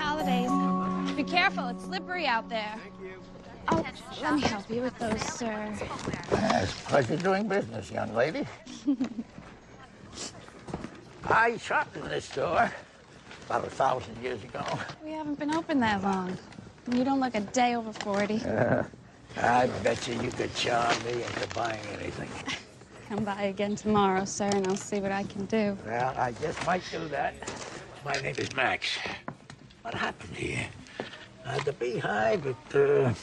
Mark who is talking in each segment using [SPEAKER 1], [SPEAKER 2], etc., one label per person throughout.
[SPEAKER 1] holidays. Be careful, it's slippery out there.
[SPEAKER 2] Thank you.
[SPEAKER 1] Oh, let me help you with those, sir.
[SPEAKER 3] It's a pleasure doing business, young lady. I shopped in this store about 1,000 years ago.
[SPEAKER 1] We haven't been open that long. You don't look a day over 40.
[SPEAKER 3] I bet you could charm me into buying anything.
[SPEAKER 1] Come by again tomorrow, sir, and I'll see what I can do.
[SPEAKER 3] Well, I just might do that. My name is Max. What happened here? The beehive, it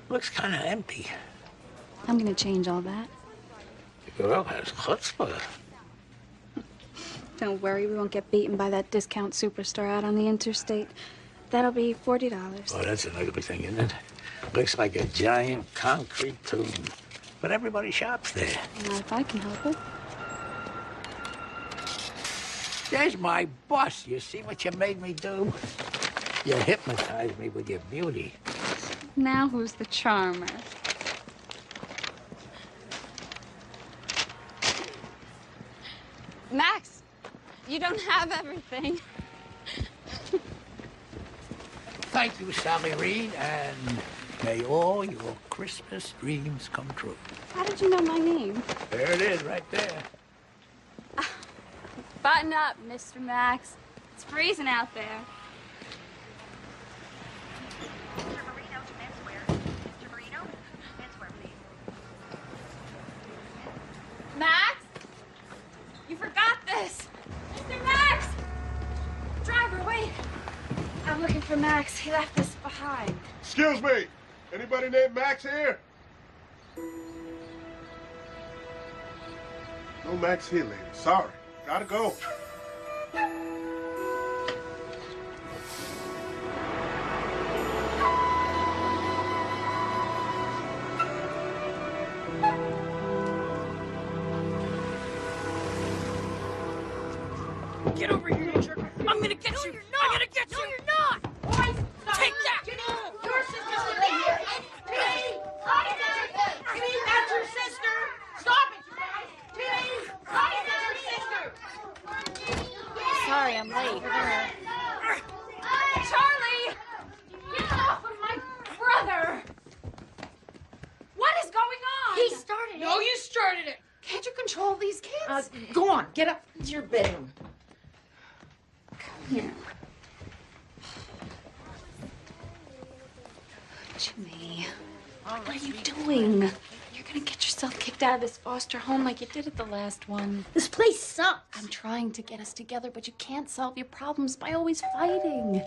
[SPEAKER 3] looks kind of empty.
[SPEAKER 1] I'm gonna change all that.
[SPEAKER 3] The girl has chutzpah.
[SPEAKER 1] Don't worry, we won't get beaten by that discount superstore out on the interstate. That'll be $40.
[SPEAKER 3] Oh, that's an ugly thing, isn't it? Looks like a giant concrete tomb. But everybody shops there.
[SPEAKER 1] Not if I can help it.
[SPEAKER 3] There's my boss. You see what you made me do? You hypnotized me with your beauty.
[SPEAKER 1] Now who's the charmer? Max, you don't have everything.
[SPEAKER 3] Thank you, Sally Reed, and may all your Christmas dreams come true.
[SPEAKER 1] How did you know my name?
[SPEAKER 3] There it is, right there.
[SPEAKER 1] Button up, Mr. Max. It's freezing out there. Max? You forgot this! Mr. Max! Driver, wait! I'm looking for Max. He left this behind.
[SPEAKER 2] Excuse me. Anybody named Max here? No Max here, lady. Sorry. Gotta go.
[SPEAKER 4] Get over here, you jerk. I'm gonna get you.
[SPEAKER 5] You're not.
[SPEAKER 4] I'm gonna get you.
[SPEAKER 5] No, you're not.
[SPEAKER 4] Boys, take that.
[SPEAKER 5] Your sister's in here. Timmy, Timmy, that's your sister. Stop it, you guys. Timmy, that's your sister.
[SPEAKER 1] Sorry, I'm late.
[SPEAKER 5] Charlie, get off of my brother. What is going on?
[SPEAKER 6] He started it.
[SPEAKER 5] No, you started it. Can't you control these kids?
[SPEAKER 6] Go on, get up to your bedroom.
[SPEAKER 1] Here. Jimmy, what are you doing? You're gonna get yourself kicked out of this foster home like you did at the last one.
[SPEAKER 6] This place sucks.
[SPEAKER 1] I'm trying to get us together, but you can't solve your problems by always fighting.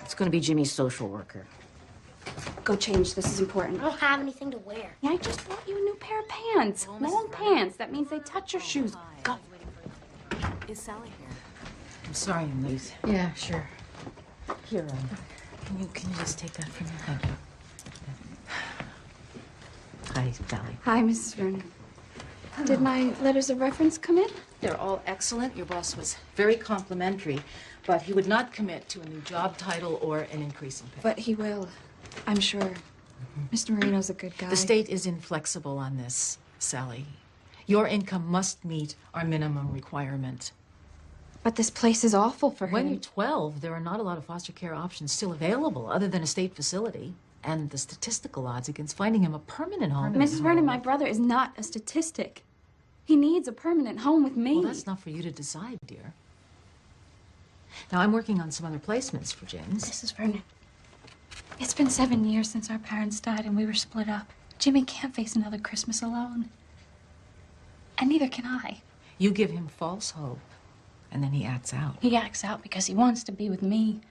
[SPEAKER 6] It's gonna be Jimmy's social worker.
[SPEAKER 1] Go change. This is important.
[SPEAKER 6] I don't have anything to wear.
[SPEAKER 1] Yeah, I just bought you a new pair of pants. Long pants. That means they touch your shoes. Go.
[SPEAKER 7] Is Sally here?
[SPEAKER 4] I'm sorry I'm late.
[SPEAKER 6] Yeah, sure.
[SPEAKER 4] Here, can you just take that from me? Thank you. Hi, Sally.
[SPEAKER 1] Hi, Mrs. Vernon. Did my letters of reference come in?
[SPEAKER 4] They're all excellent. Your boss was very complimentary, but he would not commit to a new job title or an increase in pay.
[SPEAKER 1] But he will. I'm sure. Mr. Marino's a good guy.
[SPEAKER 4] The state is inflexible on this, Sally. Your income must meet our minimum requirement.
[SPEAKER 1] But this place is awful for
[SPEAKER 4] When
[SPEAKER 1] him.
[SPEAKER 4] you're 12, there are not a lot of foster care options still available other than a state facility. And the statistical odds against finding him a permanent home.
[SPEAKER 1] Mrs. Vernon, my brother is not a statistic. He needs a permanent home with me.
[SPEAKER 4] Well, that's not for you to decide, dear. Now, I'm working on some other placements for James.
[SPEAKER 1] Mrs. Vernon, it's been 7 years since our parents died and we were split up. Jimmy can't face another Christmas alone. And neither can I.
[SPEAKER 4] You give him false hope, and then he acts out.
[SPEAKER 1] He acts out because he wants to be with me.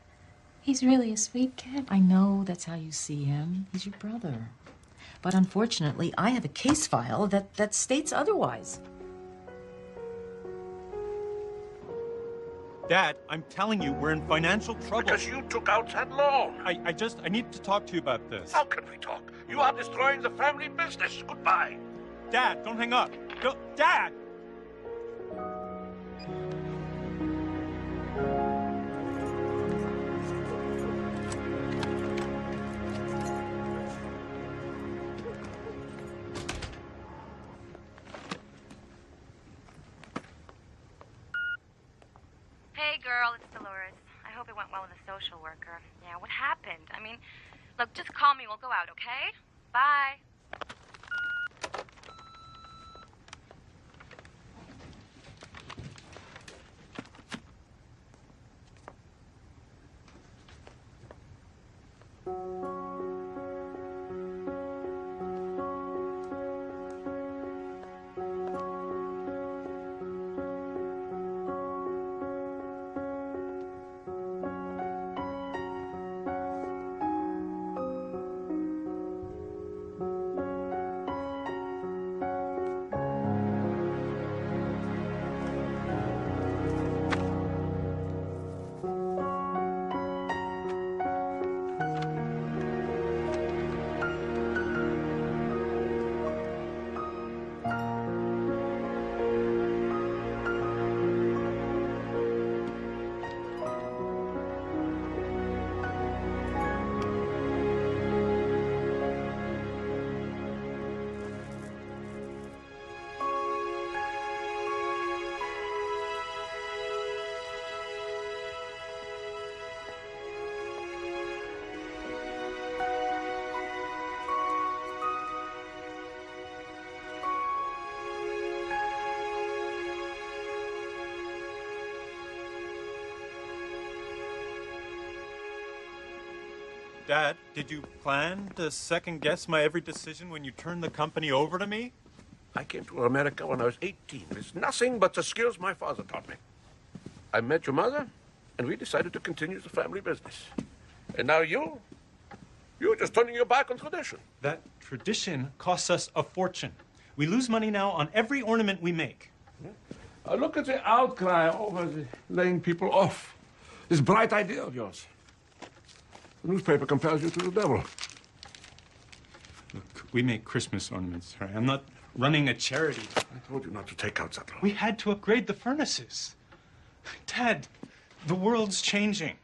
[SPEAKER 1] He's really a sweet kid.
[SPEAKER 4] I know that's how you see him. He's your brother. But unfortunately, I have a case file that states otherwise.
[SPEAKER 8] Dad, I'm telling you, we're in financial trouble.
[SPEAKER 3] Because you took out that loan.
[SPEAKER 8] I need to talk to you about this.
[SPEAKER 3] How can we talk? You are destroying the family business. Goodbye.
[SPEAKER 8] Dad, don't hang up. Dad!
[SPEAKER 9] Hey, girl, it's Dolores. I
[SPEAKER 7] hope it went well with the social worker. Yeah, what happened? I mean, look, just call me. We'll go out, okay? Bye.
[SPEAKER 8] Dad, did you plan to second-guess my every decision when you turned the company over to me?
[SPEAKER 9] I came to America when I was 18. It's nothing but the skills my father taught me. I met your mother, and we decided to continue the family business. And now you're just turning your back on tradition.
[SPEAKER 8] That tradition costs us a fortune. We lose money now on every ornament we make.
[SPEAKER 9] Look at the outcry over the laying people off. This bright idea of yours. The newspaper compares you to the devil.
[SPEAKER 8] Look, we make Christmas ornaments, right? I'm not running a charity.
[SPEAKER 9] I told you not to take out that loan.
[SPEAKER 8] We had to upgrade the furnaces. Dad, the world's changing.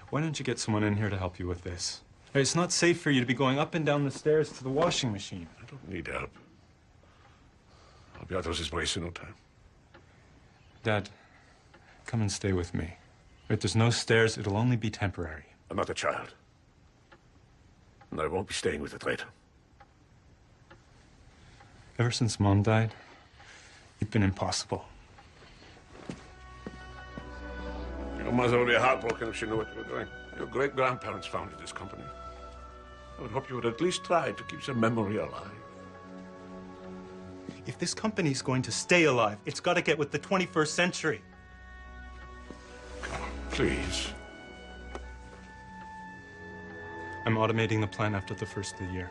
[SPEAKER 8] Why don't you get someone in here to help you with this? It's not safe for you to be going up and down the stairs to the washing machine.
[SPEAKER 9] I don't need help. I'll be out of this place in no time.
[SPEAKER 8] Dad, come and stay with me. If there's no stairs, it'll only be temporary.
[SPEAKER 9] I'm not a child. And I won't be staying with a traitor.
[SPEAKER 8] Ever since Mom died, you've been impossible.
[SPEAKER 9] Your mother would be heartbroken if she knew what you were doing. Your great-grandparents founded this company. I would hope you would at least try to keep their memory alive.
[SPEAKER 8] If this company's going to stay alive, it's got to get with the 21st century.
[SPEAKER 9] Please.
[SPEAKER 8] I'm automating the plant after the first of the year.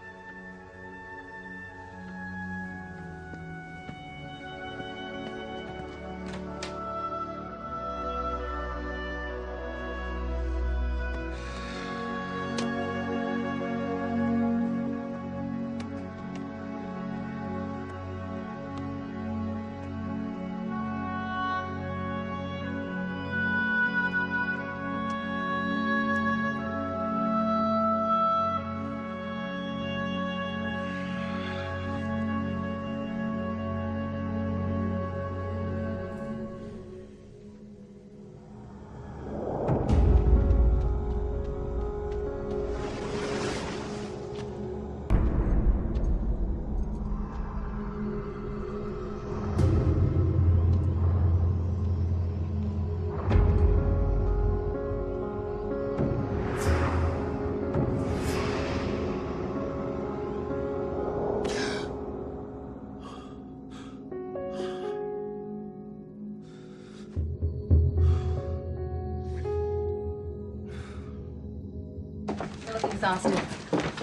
[SPEAKER 6] Exhausted.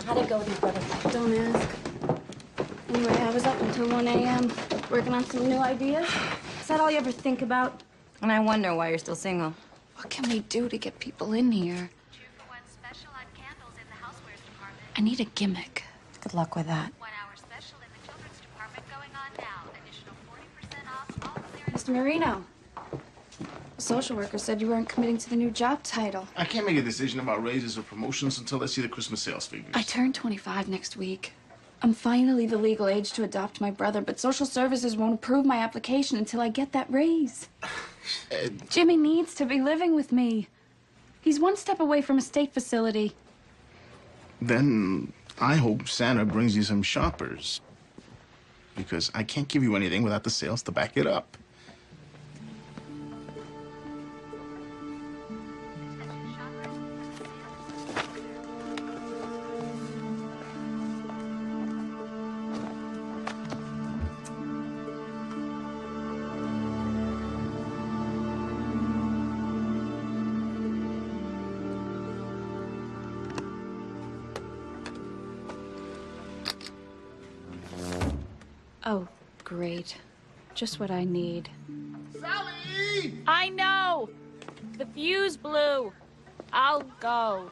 [SPEAKER 6] How'd it go with your brother?
[SPEAKER 10] Don't ask. Anyway, I was up until 1 a.m. working on some new ideas. Is that all you ever think about?
[SPEAKER 7] And I wonder why you're still single.
[SPEAKER 10] What can we do to get people in here?
[SPEAKER 7] 2-for-1 special on candles in the housewares department.
[SPEAKER 10] I need a gimmick.
[SPEAKER 6] Good luck with that.
[SPEAKER 7] 1-hour special in the children's department going on now. Additional 40% off all clearance.
[SPEAKER 10] Mr. Marino, the social worker said you weren't committing to the new job title.
[SPEAKER 11] I can't make a decision about raises or promotions until I see the Christmas sales figures.
[SPEAKER 10] I turn 25 next week. I'm finally the legal age to adopt my brother, but social services won't approve my application until I get that raise. Jimmy needs to be living with me. He's one step away from a state facility.
[SPEAKER 11] Then I hope Santa brings you some shoppers. Because I can't give you anything without the sales to back it up.
[SPEAKER 10] Oh, great. Just what I need.
[SPEAKER 11] Sally!
[SPEAKER 5] I know! The fuse blew. I'll go.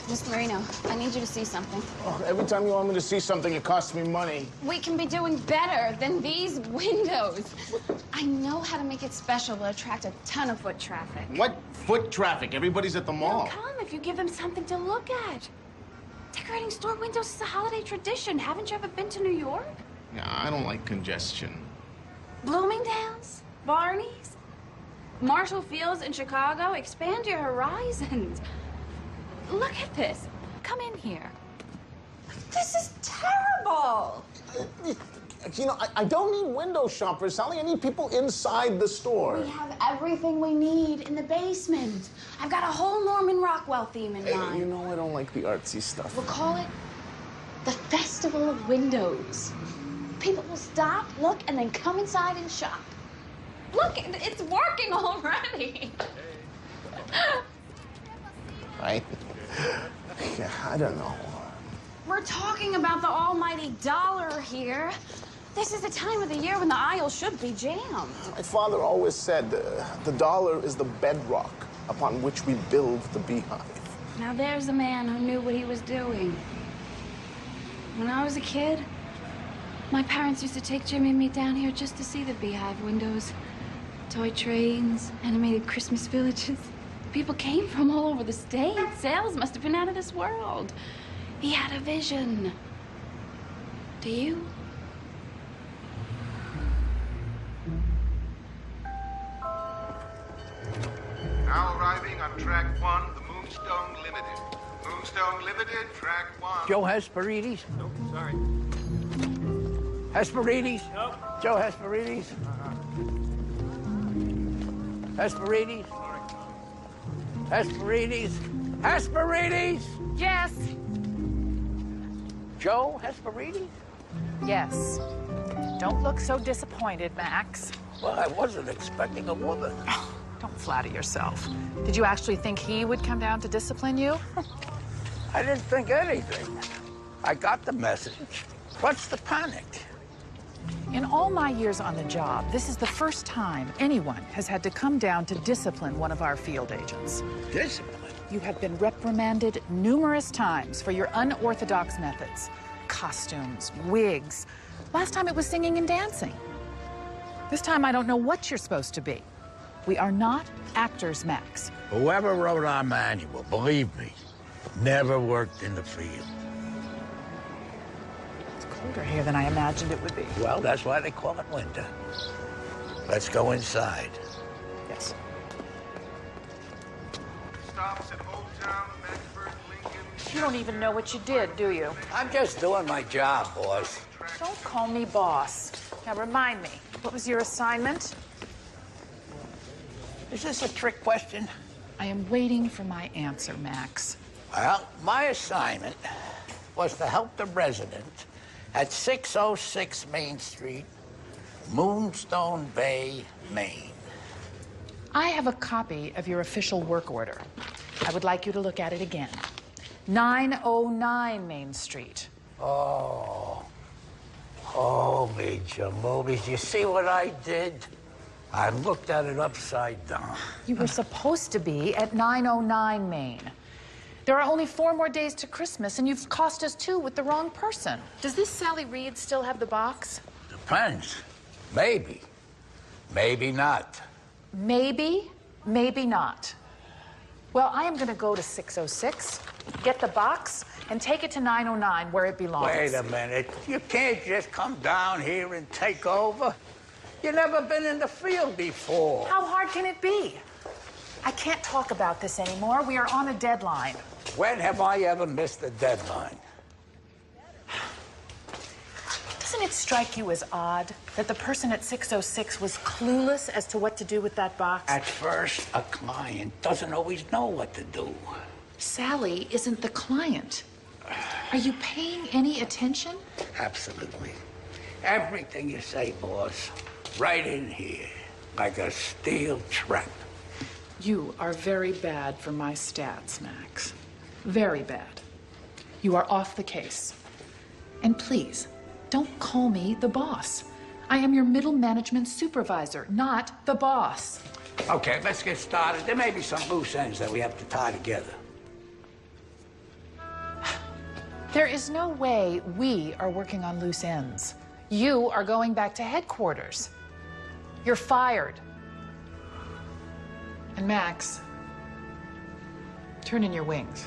[SPEAKER 10] Mr. Marino, I need you to see something.
[SPEAKER 11] Oh, every time you want me to see something, it costs me money.
[SPEAKER 10] We can be doing better than these windows. I know how to make it special to attract a ton of foot traffic.
[SPEAKER 11] What foot traffic? Everybody's at the mall.
[SPEAKER 10] They'll come if you give them something to look at. Decorating store windows is a holiday tradition. Haven't you ever been to New York?
[SPEAKER 11] Yeah, I don't like congestion.
[SPEAKER 10] Bloomingdale's, Barney's, Marshall Field's in Chicago. Expand your horizons. Look at this. Come in here. This is terrible.
[SPEAKER 11] You know, I don't need window shoppers, Sally. I need people inside the store.
[SPEAKER 10] We have everything we need in the basement. I've got a whole Norman Rockwell theme in mind.
[SPEAKER 11] You know I don't like the artsy stuff.
[SPEAKER 10] We'll call it the Festival of Windows. People will stop, look, and then come inside and shop. Look, it's working already.
[SPEAKER 11] Right? Yeah, I don't know.
[SPEAKER 10] We're talking about the almighty dollar here. This is the time of the year when the aisle should be jammed.
[SPEAKER 11] My father always said the dollar is the bedrock upon which we build the beehive.
[SPEAKER 10] Now there's a man who knew what he was doing. When I was a kid, my parents used to take Jimmy and me down here just to see the beehive windows. Toy trains, animated Christmas villages. People came from all over the state. Sales must have been out of this world. He had a vision. Do you?
[SPEAKER 2] Now arriving on track 1, the Moonstone Limited. Moonstone Limited, track 1.
[SPEAKER 3] Joe Hesperides?
[SPEAKER 8] Nope, sorry.
[SPEAKER 3] Hesperides?
[SPEAKER 8] Nope.
[SPEAKER 3] Joe Hesperides? Hesperides? Hesperides? Hesperides?
[SPEAKER 5] Yes.
[SPEAKER 3] Joe Hesperides?
[SPEAKER 12] Yes. Don't look so disappointed, Max.
[SPEAKER 3] Well, I wasn't expecting a woman.
[SPEAKER 12] Don't flatter yourself. Did you actually think he would come down to discipline you?
[SPEAKER 3] I didn't think anything. I got the message. What's the panic?
[SPEAKER 12] In all my years on the job, this is the first time anyone has had to come down to discipline one of our field agents.
[SPEAKER 3] Discipline?
[SPEAKER 12] You have been reprimanded numerous times for your unorthodox methods. Costumes, wigs. Last time it was singing and dancing. This time I don't know what you're supposed to be. We are not actors, Max.
[SPEAKER 3] Whoever wrote our manual, believe me, never worked in the field.
[SPEAKER 12] It's colder here than I imagined it would be.
[SPEAKER 3] Well, that's why they call it winter. Let's go inside.
[SPEAKER 12] Yes.
[SPEAKER 2] stops at Old Town, Medford, Lincoln.
[SPEAKER 12] You don't even know what you did, do you?
[SPEAKER 3] I'm just doing my job, boss.
[SPEAKER 12] Don't call me boss. Now remind me, what was your assignment?
[SPEAKER 3] Is this a trick question?
[SPEAKER 12] I am waiting for my answer, Max.
[SPEAKER 3] Well, my assignment was to help the resident at 606 Main Street, Moonstone Bay, Maine.
[SPEAKER 12] I have a copy of your official work order. I would like you to look at it again. 909 Main Street.
[SPEAKER 3] Oh, Major Mobies, you see what I did? I looked at it upside down.
[SPEAKER 12] You were supposed to be at 909 Main. There are only 4 more days to Christmas, and you've cost us 2 with the wrong person. Does this Sally Reed still have the box?
[SPEAKER 3] Depends. Maybe. Maybe not.
[SPEAKER 12] Maybe, maybe not. Well, I am going to go to 606, get the box, and take it to 909 where it belongs.
[SPEAKER 3] Wait a minute. You can't just come down here and take over. You've never been in the field before.
[SPEAKER 12] How hard can it be? I can't talk about this anymore. We are on a deadline.
[SPEAKER 3] When have I ever missed a deadline?
[SPEAKER 12] Doesn't it strike you as odd that the person at 606 was clueless as to what to do with that box?
[SPEAKER 3] At first, a client doesn't always know what to do.
[SPEAKER 12] Sally isn't the client. Are you paying any attention?
[SPEAKER 3] Absolutely. Everything you say, boss, right in here, like a steel trap.
[SPEAKER 12] You are very bad for my stats, Max. Very bad. You are off the case. And please, don't call me the boss. I am your middle management supervisor, not the boss.
[SPEAKER 3] Okay, let's get started. There may be some loose ends that we have to tie together.
[SPEAKER 12] There is no way we are working on loose ends. You are going back to headquarters. You're fired. And Max, turn in your wings.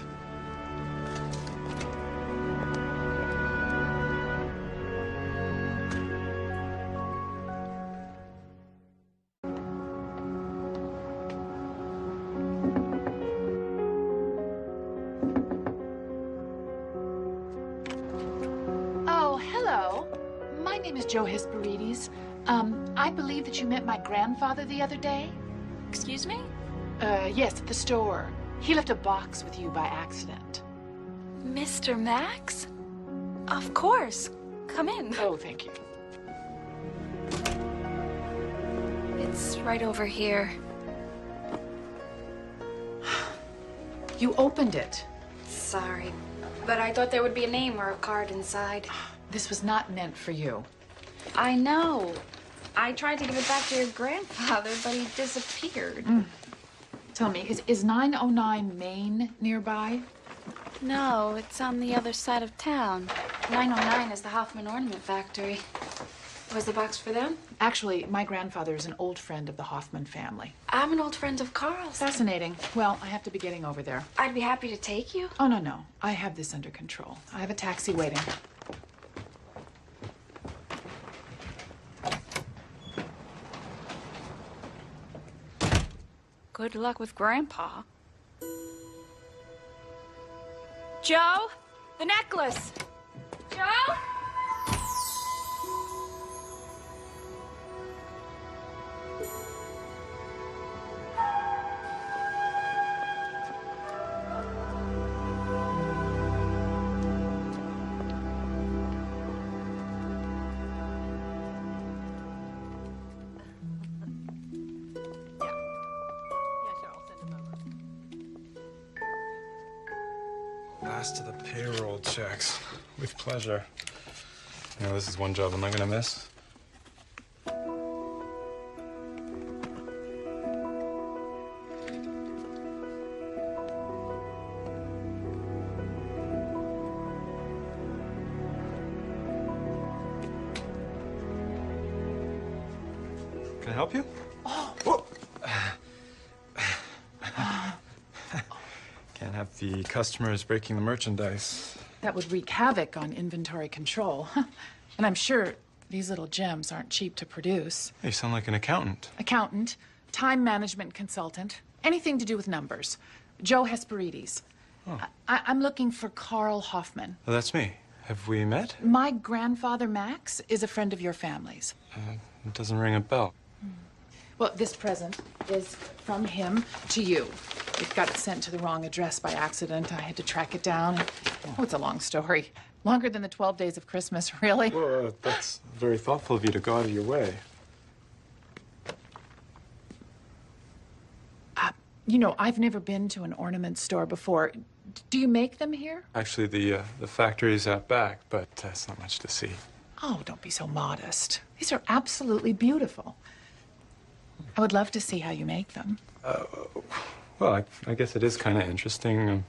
[SPEAKER 12] Oh, hello. My name is Joe Hesperides. I believe that you met my grandfather the other day.
[SPEAKER 1] Excuse me?
[SPEAKER 12] Yes, at the store. He left a box with you by accident.
[SPEAKER 1] Mr. Max? Of course. Come in.
[SPEAKER 12] Oh, thank you.
[SPEAKER 1] It's right over here.
[SPEAKER 12] You opened it.
[SPEAKER 10] Sorry, but I thought there would be a name or a card inside.
[SPEAKER 12] This was not meant for you.
[SPEAKER 10] I know. I tried to give it back to your grandfather, but he disappeared.
[SPEAKER 12] Tell me, is 909 Main nearby?
[SPEAKER 10] No, it's on the other side of town. 909 is the Hoffman Ornament Factory. Was the box for them?
[SPEAKER 12] Actually, my grandfather is an old friend of the Hoffman family.
[SPEAKER 10] I'm an old friend of Carl's.
[SPEAKER 12] Fascinating. Well, I have to be getting over there.
[SPEAKER 10] I'd be happy to take you.
[SPEAKER 12] Oh, no. I have this under control. I have a taxi waiting.
[SPEAKER 10] Good luck with Grandpa. Joe, the necklace. Joe?
[SPEAKER 8] Last of the payroll checks. With pleasure. You know, this is one job I'm not gonna miss. Can I help you? Oh. Can't have the customers breaking the merchandise.
[SPEAKER 12] That would wreak havoc on inventory control. And I'm sure these little gems aren't cheap to produce.
[SPEAKER 8] You sound like an accountant.
[SPEAKER 12] Accountant, time management consultant, anything to do with numbers. Joe Hesperides.
[SPEAKER 8] Oh.
[SPEAKER 12] I'm looking for Carl Hoffman.
[SPEAKER 8] Oh, that's me. Have we met?
[SPEAKER 12] My grandfather, Max, is a friend of your family's.
[SPEAKER 8] It doesn't ring a bell.
[SPEAKER 12] Well, this present is from him to you. It got sent to the wrong address by accident. I had to track it down. Oh, it's a long story. Longer than the 12 days of Christmas, really.
[SPEAKER 8] Well, that's very thoughtful of you to go out of your way.
[SPEAKER 12] You know, I've never been to an ornament store before. Do you make them here?
[SPEAKER 8] Actually, the factory's out back, but it's not much to see.
[SPEAKER 12] Oh, don't be so modest. These are absolutely beautiful. I would love to see how you make them.
[SPEAKER 8] Well, I guess it is kind of interesting.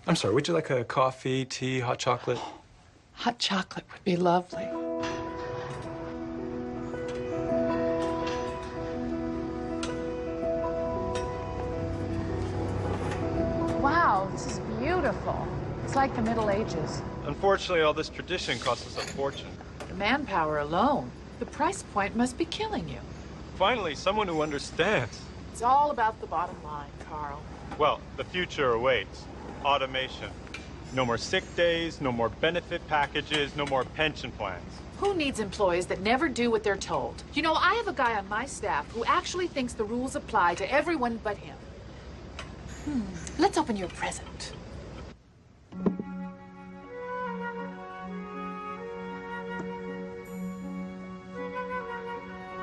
[SPEAKER 8] I'm sorry, would you like a coffee, tea, hot chocolate?
[SPEAKER 12] Hot chocolate would be lovely. Wow, this is beautiful. It's like the Middle Ages.
[SPEAKER 8] Unfortunately, all this tradition costs us a fortune.
[SPEAKER 12] The manpower alone. The price point must be killing you.
[SPEAKER 8] Finally, someone who understands.
[SPEAKER 12] It's all about the bottom line, Carl.
[SPEAKER 8] Well, the future awaits. Automation. No more sick days, no more benefit packages, no more pension plans.
[SPEAKER 12] Who needs employees that never do what they're told? You know, I have a guy on my staff who actually thinks the rules apply to everyone but him. Let's open your present.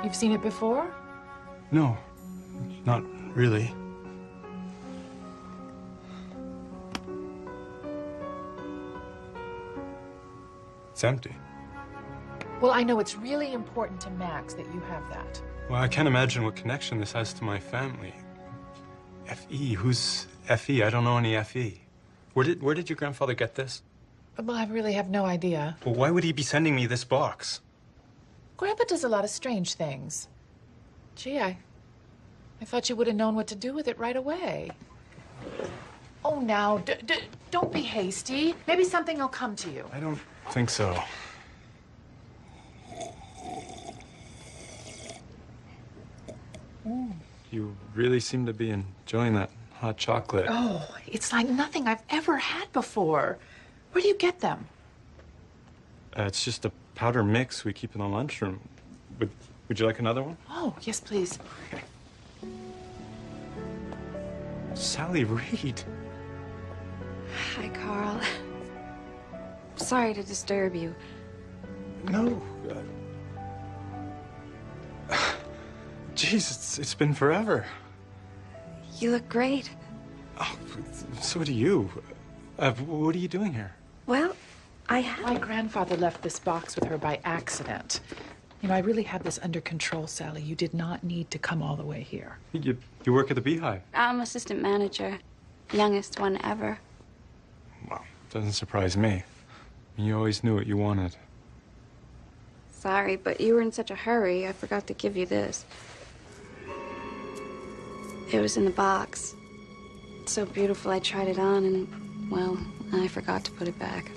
[SPEAKER 12] You've seen it before?
[SPEAKER 8] No, not really. It's empty.
[SPEAKER 12] Well, I know it's really important to Max that you have that.
[SPEAKER 8] Well, I can't imagine what connection this has to my family. F.E.? Who's F.E.? I don't know any F.E. Where did your grandfather get this?
[SPEAKER 12] Well, I really have no idea.
[SPEAKER 8] Well, why would he be sending me this box?
[SPEAKER 12] Grandpa does a lot of strange things. Gee, I thought you would have known what to do with it right away. Oh, now, don't be hasty. Maybe something will come to you.
[SPEAKER 8] I don't think so. You really seem to be enjoying that hot chocolate.
[SPEAKER 12] Oh, it's like nothing I've ever had before. Where do you get them?
[SPEAKER 8] It's just a powder mix we keep in the lunchroom. Would you like another one?
[SPEAKER 12] Oh, yes, please.
[SPEAKER 8] Sally Reed.
[SPEAKER 10] Hi, Carl. Sorry to disturb you.
[SPEAKER 8] No. Jeez, it's been forever.
[SPEAKER 10] You look great.
[SPEAKER 8] Oh, so do you. What are you doing here?
[SPEAKER 10] Well,
[SPEAKER 12] My grandfather left this box with her by accident. You know, I really have this under control, Sally. You did not need to come all the way here.
[SPEAKER 8] You work at the Beehive.
[SPEAKER 10] I'm assistant manager. Youngest one ever.
[SPEAKER 8] Well, doesn't surprise me. You always knew what you wanted.
[SPEAKER 10] Sorry, but you were in such a hurry, I forgot to give you this. It was in the box. It's so beautiful, I tried it on and, well, I forgot to put it back.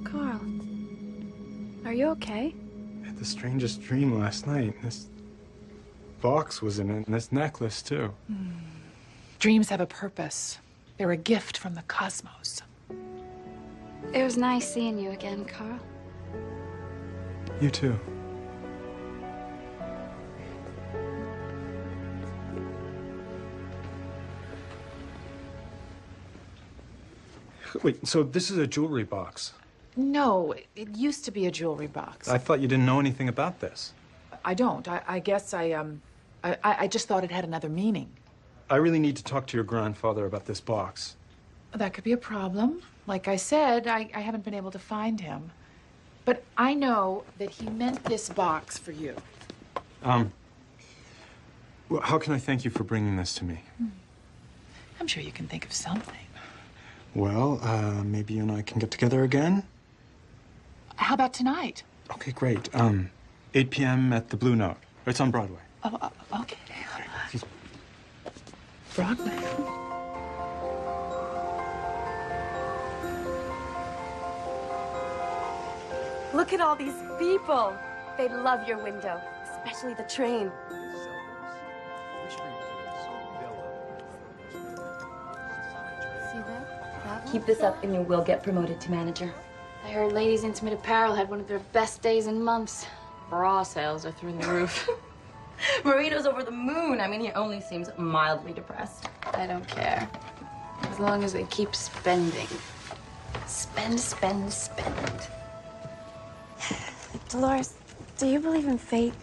[SPEAKER 10] Carl, are you okay?
[SPEAKER 8] I had the strangest dream last night. This box was in it, and this necklace, too.
[SPEAKER 12] Dreams have a purpose. They're a gift from the cosmos.
[SPEAKER 10] It was nice seeing you again, Carl.
[SPEAKER 8] You too. Wait, so this is a jewelry box?
[SPEAKER 12] No, it used to be a jewelry box.
[SPEAKER 8] I thought you didn't know anything about this.
[SPEAKER 12] I don't. I guess I just thought it had another meaning.
[SPEAKER 8] I really need to talk to your grandfather about this box.
[SPEAKER 12] That could be a problem. Like I said, I haven't been able to find him. But I know that he meant this box for you.
[SPEAKER 8] Well, how can I thank you for bringing this to me?
[SPEAKER 12] I'm sure you can think of something.
[SPEAKER 8] Well, maybe you and I can get together again?
[SPEAKER 12] How about tonight?
[SPEAKER 8] Okay, great. 8 p.m. at the Blue Note. It's on Broadway.
[SPEAKER 12] Oh, okay. Broadway.
[SPEAKER 10] Look at all these people. They'd love your window, especially the train. See that?
[SPEAKER 6] Keep this up and you will get promoted to manager.
[SPEAKER 10] I heard Ladies Intimate Apparel had one of their best days in months. Bra sales are through the roof.
[SPEAKER 6] Marito's over the moon. I mean, he only seems mildly depressed.
[SPEAKER 10] I don't care. As long as they keep spending. Spend, spend, spend.
[SPEAKER 13] Dolores, do you believe in fate?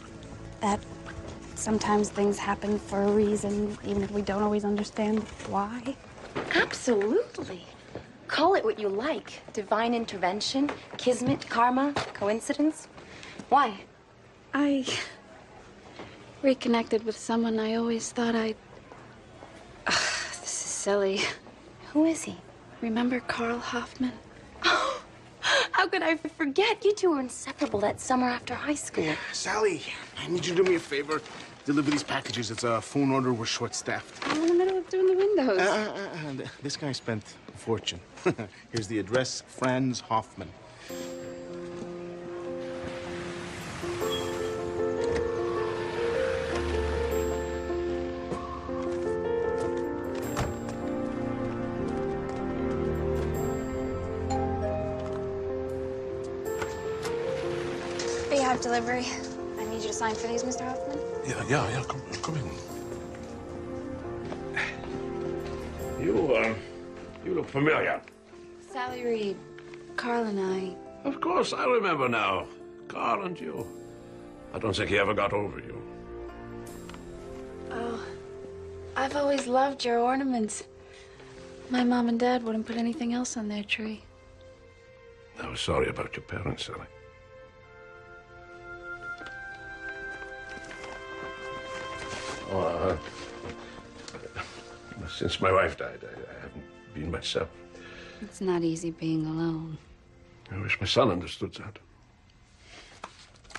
[SPEAKER 13] That sometimes things happen for a reason, even if we don't always understand why?
[SPEAKER 6] Absolutely. Call it what you like. Divine intervention, kismet, karma, coincidence. Why?
[SPEAKER 10] I reconnected with someone I always thought I'd... Ugh, this is silly.
[SPEAKER 6] Who is he?
[SPEAKER 10] Remember Carl Hoffman?
[SPEAKER 6] How could I forget? You two were inseparable that summer after high school.
[SPEAKER 11] Sally, I need you to do me a favor. Deliver these packages. It's a phone order. We're short-staffed.
[SPEAKER 10] I'm in the middle of doing the windows.
[SPEAKER 11] This guy spent a fortune. Here's the address, Franz Hoffman.
[SPEAKER 13] Beehive delivery. I need you to sign for these, Mr. Hoffman.
[SPEAKER 9] Yeah. Come in. You look familiar.
[SPEAKER 10] Sally Reed, Carl and I.
[SPEAKER 9] Of course, I remember now. Carl and you. I don't think he ever got over you.
[SPEAKER 10] Oh, I've always loved your ornaments. My mom and dad wouldn't put anything else on their tree.
[SPEAKER 9] I was sorry about your parents, Sally. Since my wife died, I haven't been myself.
[SPEAKER 10] It's not easy being alone.
[SPEAKER 9] I wish my son understood that.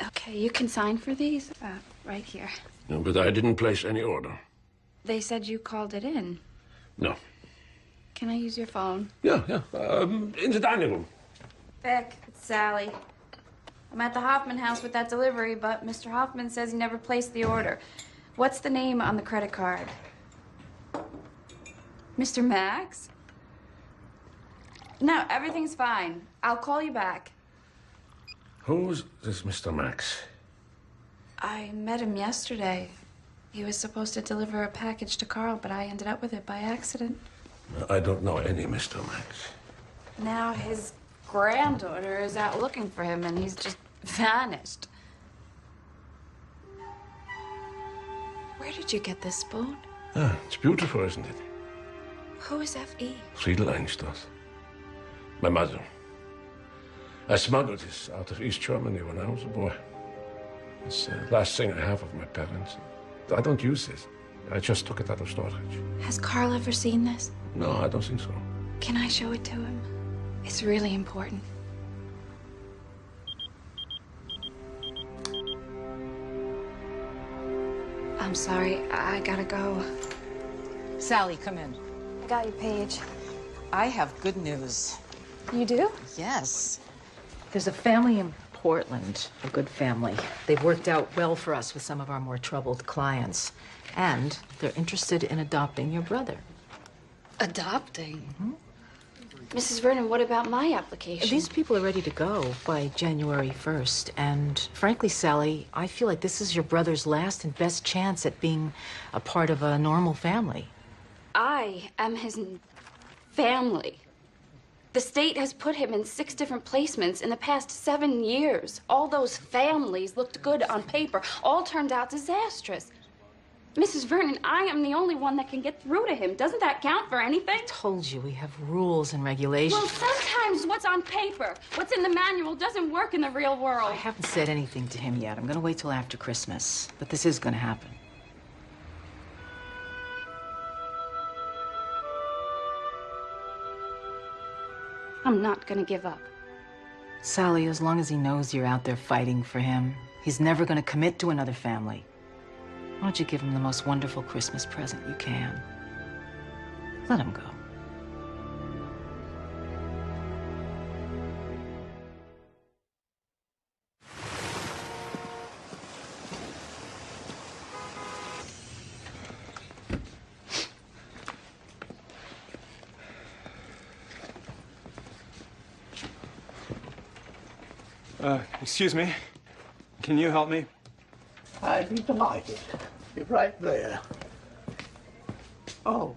[SPEAKER 10] Okay, you can sign for these. Right here.
[SPEAKER 9] No, but I didn't place any order.
[SPEAKER 10] They said you called it in.
[SPEAKER 9] No.
[SPEAKER 10] Can I use your phone?
[SPEAKER 9] Yeah. In the dining room.
[SPEAKER 10] Beck, it's Sally. I'm at the Hoffman house with that delivery, but Mr. Hoffman says he never placed the order. What's the name on the credit card? Mr. Max? No, everything's fine. I'll call you back.
[SPEAKER 9] Who's this Mr. Max?
[SPEAKER 10] I met him yesterday. He was supposed to deliver a package to Carl, but I ended up with it by accident.
[SPEAKER 9] I don't know any Mr. Max.
[SPEAKER 10] Now his granddaughter is out looking for him, and he's just vanished. Where did you get this spoon?
[SPEAKER 9] It's beautiful, isn't it?
[SPEAKER 10] Who is F.E.?
[SPEAKER 9] Friedel Einstoß. My mother. I smuggled this out of East Germany when I was a boy. It's the last thing I have of my parents. I don't use this. I just took it out of storage.
[SPEAKER 10] Has Carl ever seen this?
[SPEAKER 9] No, I don't think so.
[SPEAKER 10] Can I show it to him? It's really important. I'm sorry, I gotta go.
[SPEAKER 4] Sally, come in.
[SPEAKER 13] I got your page.
[SPEAKER 4] I have good news.
[SPEAKER 13] You do?
[SPEAKER 4] Yes. There's a family in Portland, a good family. They've worked out well for us with some of our more troubled clients. And they're interested in adopting your brother.
[SPEAKER 10] Adopting? Mrs. Vernon, what about my application?
[SPEAKER 4] These people are ready to go by January 1st. And frankly, Sally, I feel like this is your brother's last and best chance at being a part of a normal family.
[SPEAKER 10] I am his family. The state has put him in 6 different placements in the past 7 years. All those families looked good on paper. All turned out disastrous. Mrs. Vernon, I am the only one that can get through to him. Doesn't that count for anything?
[SPEAKER 4] I told you, we have rules and regulations.
[SPEAKER 10] Well, sometimes what's on paper, what's in the manual, doesn't work in the real world.
[SPEAKER 4] I haven't said anything to him yet. I'm going to wait till after Christmas. But this is going to happen.
[SPEAKER 10] I'm not going to give up.
[SPEAKER 4] Sally, as long as he knows you're out there fighting for him, he's never going to commit to another family. Why don't you give him the most wonderful Christmas present you can? Let him go.
[SPEAKER 8] Excuse me. Can you help me?
[SPEAKER 3] I'd be delighted. You're right there. Oh,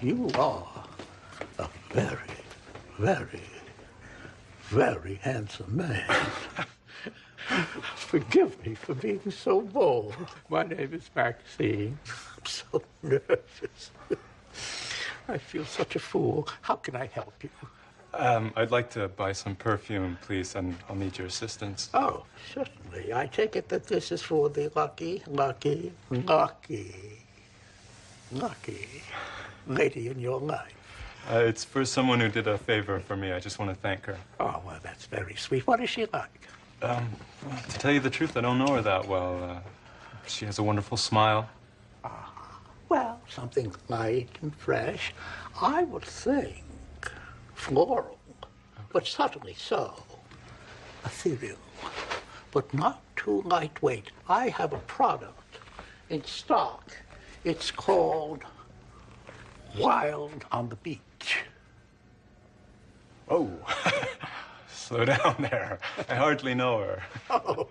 [SPEAKER 3] you are a very, very, very handsome man. Forgive me for being so bold. My name is Maxine. I'm so nervous. I feel such a fool. How can I help you?
[SPEAKER 8] I'd like to buy some perfume, please, and I'll need your assistance.
[SPEAKER 3] Oh, certainly. I take it that this is for the lucky lady in your life.
[SPEAKER 8] It's for someone who did a favor for me. I just want to thank her.
[SPEAKER 3] Oh, well, that's very sweet. What is she like?
[SPEAKER 8] Well, to tell you the truth, I don't know her that well. She has a wonderful smile.
[SPEAKER 3] Well, something light and fresh. I would think floral, but subtly so. Ethereal, but not too lightweight. I have a product in stock. It's called Wild on the Beach.
[SPEAKER 8] Oh, slow down there. I hardly know her.
[SPEAKER 3] Oh,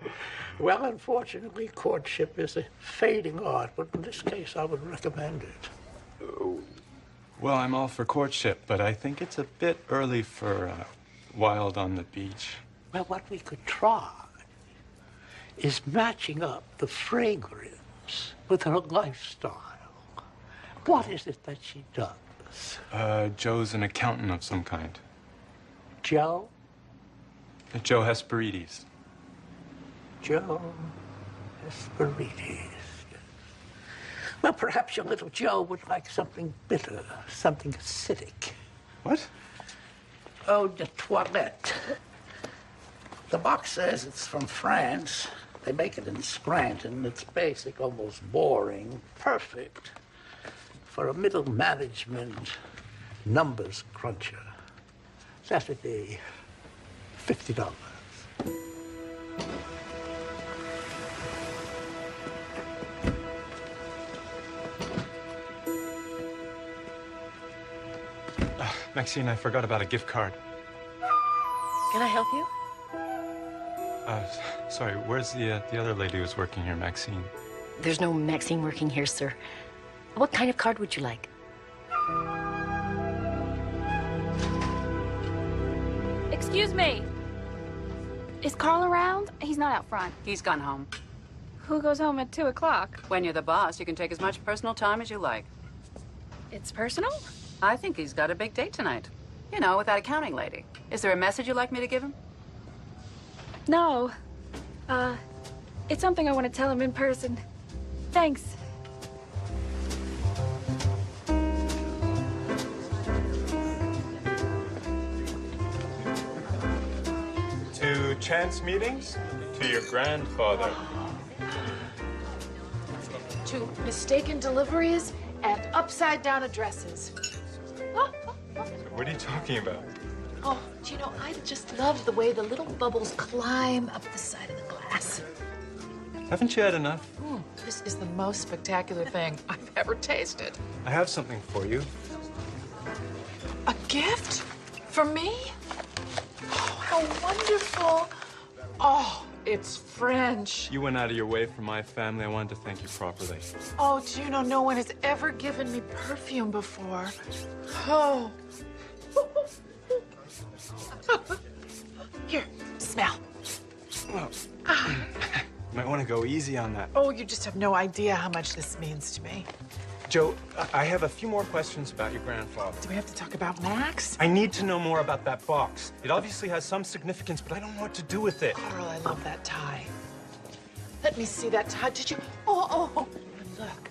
[SPEAKER 3] well, unfortunately, courtship is a fading art, but in this case, I would recommend it.
[SPEAKER 8] Well, I'm all for courtship, but I think it's a bit early for Wild on the Beach.
[SPEAKER 3] Well, what we could try is matching up the fragrance with her lifestyle. What is it that she does?
[SPEAKER 8] Joe's an accountant of some kind.
[SPEAKER 3] Joe?
[SPEAKER 8] Joe Hesperides.
[SPEAKER 3] Joe Hesperides. Well, perhaps your little Joe would like something bitter, something acidic.
[SPEAKER 8] What?
[SPEAKER 3] Eau de toilette. The box says it's from France. They make it in Scranton. It's basic, almost boring. Perfect for a middle management numbers cruncher. That would be $50.
[SPEAKER 8] Maxine, I forgot about a gift card.
[SPEAKER 6] Can I help you?
[SPEAKER 8] Sorry, where's the other lady who's working here, Maxine?
[SPEAKER 6] There's no Maxine working here, sir. What kind of card would you like?
[SPEAKER 13] Excuse me. Is Carl around? He's not out front.
[SPEAKER 14] He's gone home.
[SPEAKER 13] Who goes home at 2 o'clock?
[SPEAKER 14] When you're the boss, you can take as much personal time as you like.
[SPEAKER 13] It's personal?
[SPEAKER 14] I think he's got a big date tonight. You know, with that accounting lady. Is there a message you'd like me to give him?
[SPEAKER 13] No. It's something I want to tell him in person. Thanks.
[SPEAKER 8] To chance meetings? To your grandfather.
[SPEAKER 12] To mistaken deliveries and upside-down addresses.
[SPEAKER 8] What are you talking about?
[SPEAKER 12] Oh, do you know, I just love the way the little bubbles climb up the side of the glass.
[SPEAKER 8] Haven't you had enough?
[SPEAKER 12] This is the most spectacular thing I've ever tasted.
[SPEAKER 8] I have something for you.
[SPEAKER 12] A gift? For me? Oh, how wonderful. Oh, it's French.
[SPEAKER 8] You went out of your way for my family. I wanted to thank you properly.
[SPEAKER 12] Oh, do you know, no one has ever given me perfume before. Oh. Here, smell.
[SPEAKER 8] Well, might want to go easy on that.
[SPEAKER 12] Oh, you just have no idea how much this means to me.
[SPEAKER 8] Joe, I have a few more questions about your grandfather.
[SPEAKER 12] Do we have to talk about Max?
[SPEAKER 8] I need to know more about that box. It obviously has some significance, but I don't know what to do with it.
[SPEAKER 12] Carl, I love that tie. Let me see that tie. Did you? Oh, look.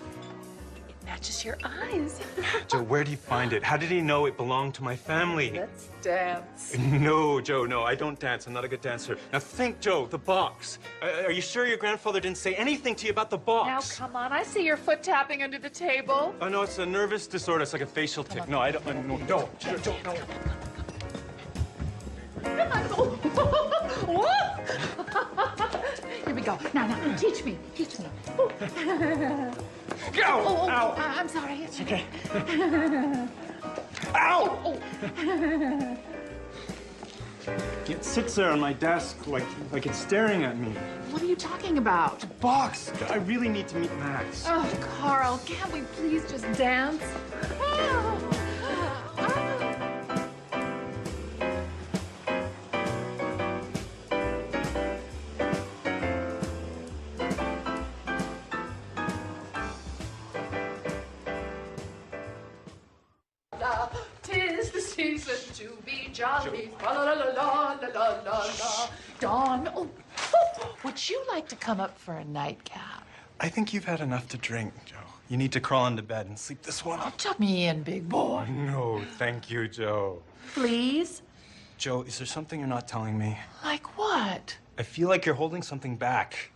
[SPEAKER 12] It matches your eyes.
[SPEAKER 8] Joe, where did he find it? How did he know it belonged to my family?
[SPEAKER 12] Let's dance.
[SPEAKER 8] No, Joe, no, I don't dance. I'm not a good dancer. Now think, Joe, the box. Are you sure your grandfather didn't say anything to you about the box?
[SPEAKER 12] Now, come on. I see your foot tapping under the table.
[SPEAKER 8] Oh, no, it's a nervous disorder. It's like a facial tic. No, I don't. No, don't. Joe, no.
[SPEAKER 12] Here we go. Now, teach me.
[SPEAKER 8] Go! Ow!
[SPEAKER 12] I'm sorry. It's
[SPEAKER 8] okay. Ow! It sits there on my desk like it's staring at me.
[SPEAKER 12] What are you talking about?
[SPEAKER 8] Box! I really need to meet Max.
[SPEAKER 12] Oh, Carl, can't we please just dance? Tis the season to be jolly. La la la la la la la la. Dawn, would you like to come up for a nightcap?
[SPEAKER 8] I think you've had enough to drink, Joe. You need to crawl into bed and sleep this one off.
[SPEAKER 12] Tuck me in, big boy.
[SPEAKER 8] No, thank you, Joe.
[SPEAKER 12] Please?
[SPEAKER 8] Joe, is there something you're not telling me?
[SPEAKER 12] Like what?
[SPEAKER 8] I feel like you're holding something back.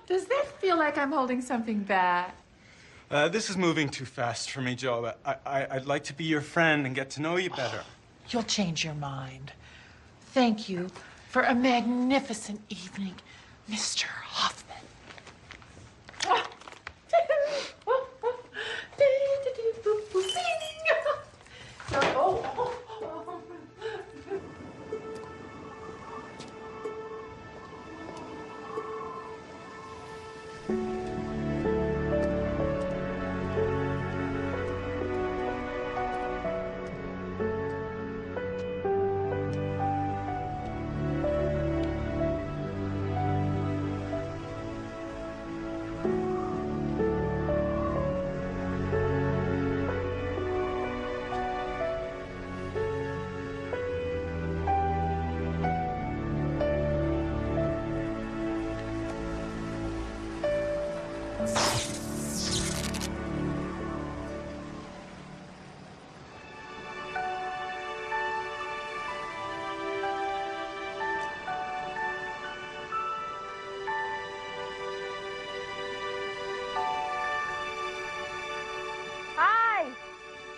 [SPEAKER 12] Does that feel like I'm holding something back?
[SPEAKER 8] This is moving too fast for me, Joe. I'd like to be your friend and get to know you better.
[SPEAKER 12] You'll change your mind. Thank you for a magnificent evening, Mr. Hoffman.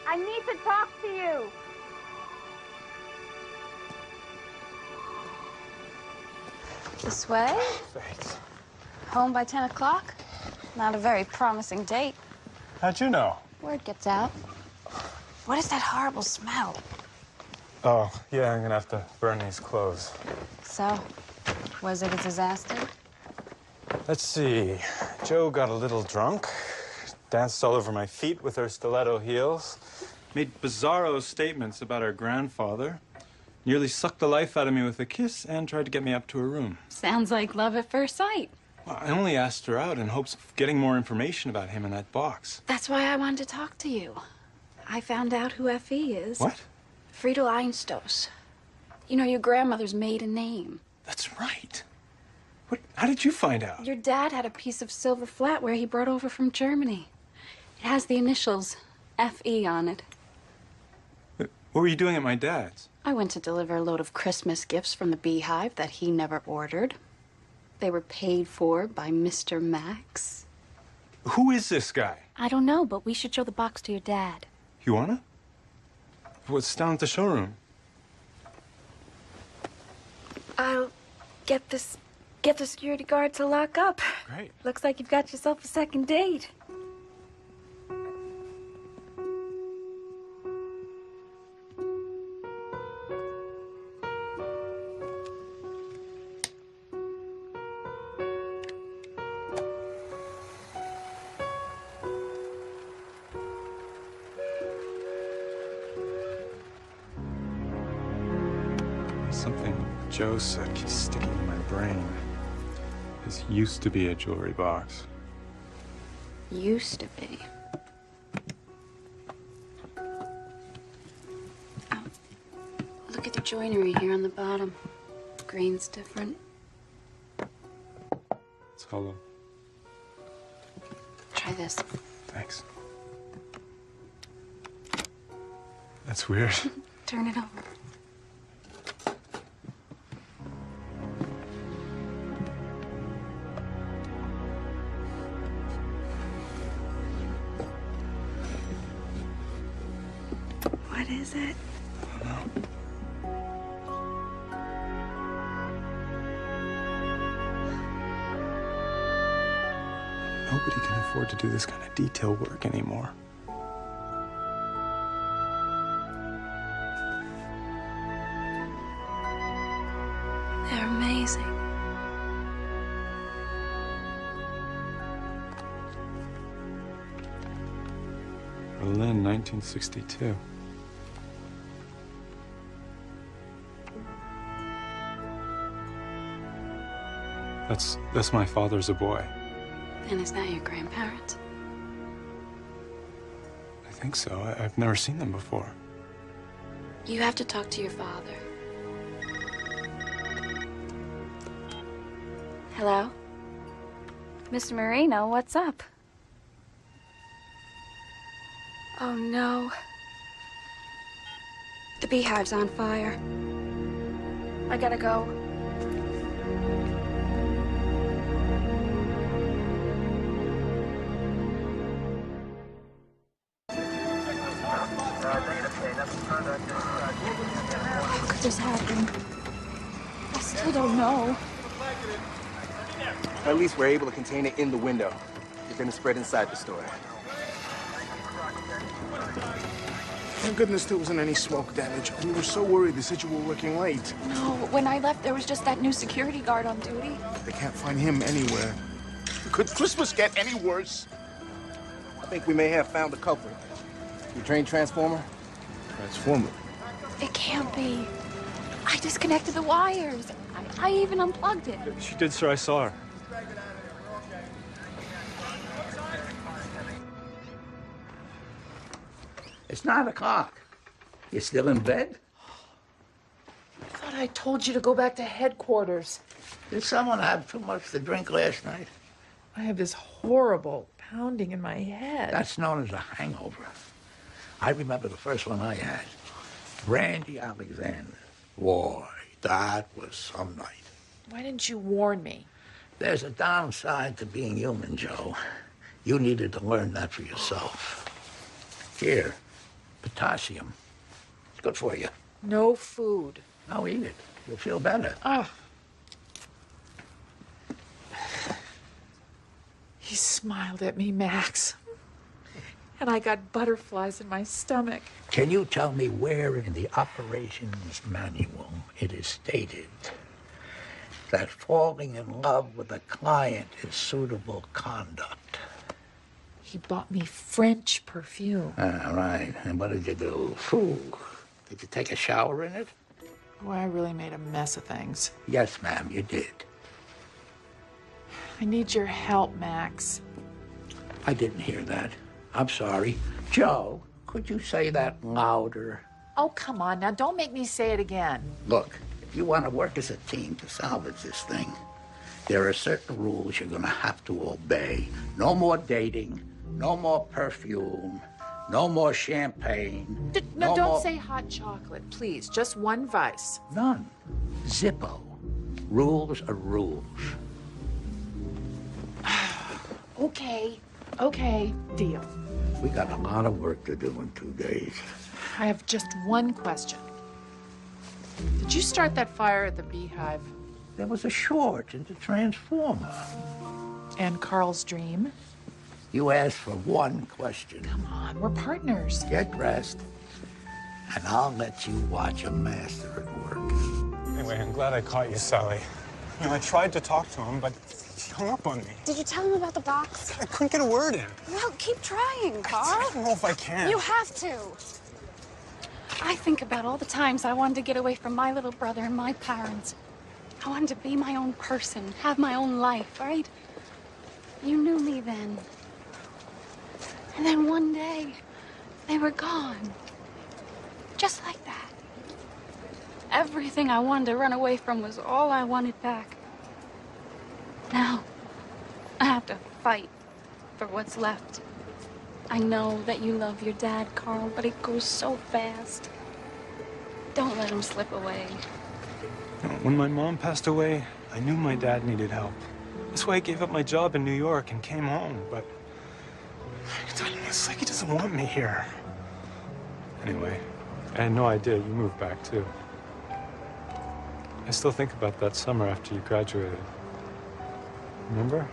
[SPEAKER 1] I need to talk to you.
[SPEAKER 13] This way?
[SPEAKER 8] Thanks.
[SPEAKER 13] Home by 10 o'clock? Not a very promising date.
[SPEAKER 8] How'd you know?
[SPEAKER 13] Word gets out. What is that horrible smell?
[SPEAKER 8] Oh, yeah, I'm gonna have to burn these clothes.
[SPEAKER 13] So, was it a disaster?
[SPEAKER 8] Let's see. Joe got a little drunk, danced all over my feet with her stiletto heels, made bizarro statements about her grandfather, nearly sucked the life out of me with a kiss, and tried to get me up to her room.
[SPEAKER 13] Sounds like love at first sight.
[SPEAKER 8] Well, I only asked her out in hopes of getting more information about him in that box.
[SPEAKER 13] That's why I wanted to talk to you. I found out who F.E. is.
[SPEAKER 8] What?
[SPEAKER 13] Friedel Einstos. You know, your grandmother's maiden name.
[SPEAKER 8] That's right. How did you find out?
[SPEAKER 13] Your dad had a piece of silver flatware he brought over from Germany. It has the initials F.E. on it.
[SPEAKER 8] What were you doing at my dad's?
[SPEAKER 13] I went to deliver a load of Christmas gifts from the Beehive that he never ordered. They were paid for by Mr. Max.
[SPEAKER 8] Who is this guy?
[SPEAKER 13] I don't know, but we should show the box to your dad.
[SPEAKER 8] You wanna? What's down at the showroom?
[SPEAKER 13] I'll get the security guard to lock up.
[SPEAKER 8] Great.
[SPEAKER 13] Looks like you've got yourself a second date.
[SPEAKER 8] Something Joe said keeps sticking in my brain. This used to be a jewelry box.
[SPEAKER 13] Used to be. Oh, look at the joinery here on the bottom. Grain's different.
[SPEAKER 8] It's hollow.
[SPEAKER 13] Try this.
[SPEAKER 8] Thanks. That's weird.
[SPEAKER 13] Turn it over. What is it?
[SPEAKER 8] I don't know. Nobody can afford to do this kind of detail work anymore. Berlin, 1962. That's my father as a boy.
[SPEAKER 10] And is that your grandparents?
[SPEAKER 8] I think so. I've never seen them before.
[SPEAKER 10] You have to talk to your father. Hello?
[SPEAKER 13] Mr. Marino, what's up? Oh, no. The beehive's on fire. I gotta go. How could this happen? I still don't know.
[SPEAKER 15] At least we're able to contain it in the window. It's gonna spread inside the store.
[SPEAKER 11] Thank goodness there wasn't any smoke damage. We were so worried they said you were working late.
[SPEAKER 13] No, when I left, there was just that new security guard on duty.
[SPEAKER 11] They can't find him anywhere. Could Christmas get any worse?
[SPEAKER 15] I think we may have found the culprit. You trained Transformer?
[SPEAKER 11] Transformer?
[SPEAKER 13] It can't be. I disconnected the wires. I even unplugged it.
[SPEAKER 8] She did, sir. I saw her.
[SPEAKER 3] It's 9 o'clock. You still in bed?
[SPEAKER 12] I thought I told you to go back to headquarters.
[SPEAKER 3] Did someone have too much to drink last night?
[SPEAKER 12] I have this horrible pounding in my head.
[SPEAKER 3] That's known as a hangover. I remember the first one I had. Brandy Alexander. Boy, that was some night.
[SPEAKER 12] Why didn't you warn me?
[SPEAKER 3] There's a downside to being human, Joe. You needed to learn that for yourself. Here, potassium. It's good for you.
[SPEAKER 12] No food.
[SPEAKER 3] Now eat it. You'll feel better.
[SPEAKER 12] Oh. He smiled at me, Max. And I got butterflies in my stomach.
[SPEAKER 3] Can you tell me where in the operations manual it is stated that falling in love with a client is suitable conduct?
[SPEAKER 12] He bought me French perfume.
[SPEAKER 3] Ah, right. And what did you do? Phew. Did you take a shower in it?
[SPEAKER 12] Boy, I really made a mess of things.
[SPEAKER 3] Yes, ma'am, you did.
[SPEAKER 12] I need your help, Max.
[SPEAKER 3] I didn't hear that. I'm sorry. Joe, could you say that louder?
[SPEAKER 12] Oh, come on. Now, don't make me say it again.
[SPEAKER 3] Look, if you want to work as a team to salvage this thing, there are certain rules you're going to have to obey. No more dating, no more perfume, no more champagne.
[SPEAKER 12] No, don't
[SPEAKER 3] more...
[SPEAKER 12] say hot chocolate, please. Just one vice.
[SPEAKER 3] None. Zippo. Rules are rules.
[SPEAKER 12] Okay, deal.
[SPEAKER 3] We got a lot of work to do in 2 days.
[SPEAKER 12] I have just one question. Did you start that fire at the beehive?
[SPEAKER 3] There was a short in the transformer.
[SPEAKER 12] And Carl's dream?
[SPEAKER 3] You asked for one question.
[SPEAKER 12] Come on, we're partners.
[SPEAKER 3] Get dressed, and I'll let you watch a master at work.
[SPEAKER 8] Anyway, I'm glad I caught you, Sally. You know, I tried to talk to him, but he hung up on me.
[SPEAKER 13] Did you tell him about the box?
[SPEAKER 8] I couldn't get a word in.
[SPEAKER 13] Well, keep trying, Carl.
[SPEAKER 8] I don't know if I can.
[SPEAKER 13] You have to. I think about all the times I wanted to get away from my little brother and my parents. I wanted to be my own person, have my own life, right? You knew me then. And then one day, they were gone. Just like that. Everything I wanted to run away from was all I wanted back. Now, I have to fight for what's left. I know that you love your dad, Carl, but it goes so fast. Don't let him slip away.
[SPEAKER 8] When my mom passed away, I knew my dad needed help. That's why I gave up my job in New York and came home, but it's like he doesn't want me here. Anyway, I had no idea you moved back, too. I still think about that summer after you graduated. Remember?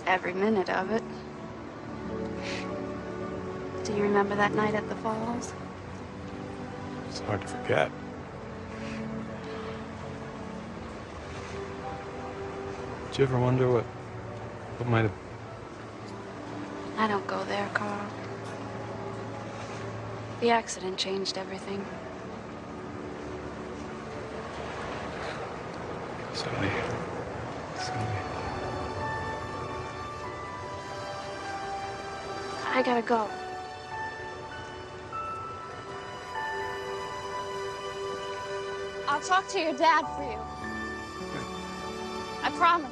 [SPEAKER 13] Every minute of it. Do you remember that night at the falls?
[SPEAKER 8] It's hard to forget. Did you ever wonder what might have...
[SPEAKER 13] I don't go there, Carl.
[SPEAKER 10] The accident changed everything.
[SPEAKER 8] Sally.
[SPEAKER 10] I gotta go. I'll talk to your dad for you. I promise.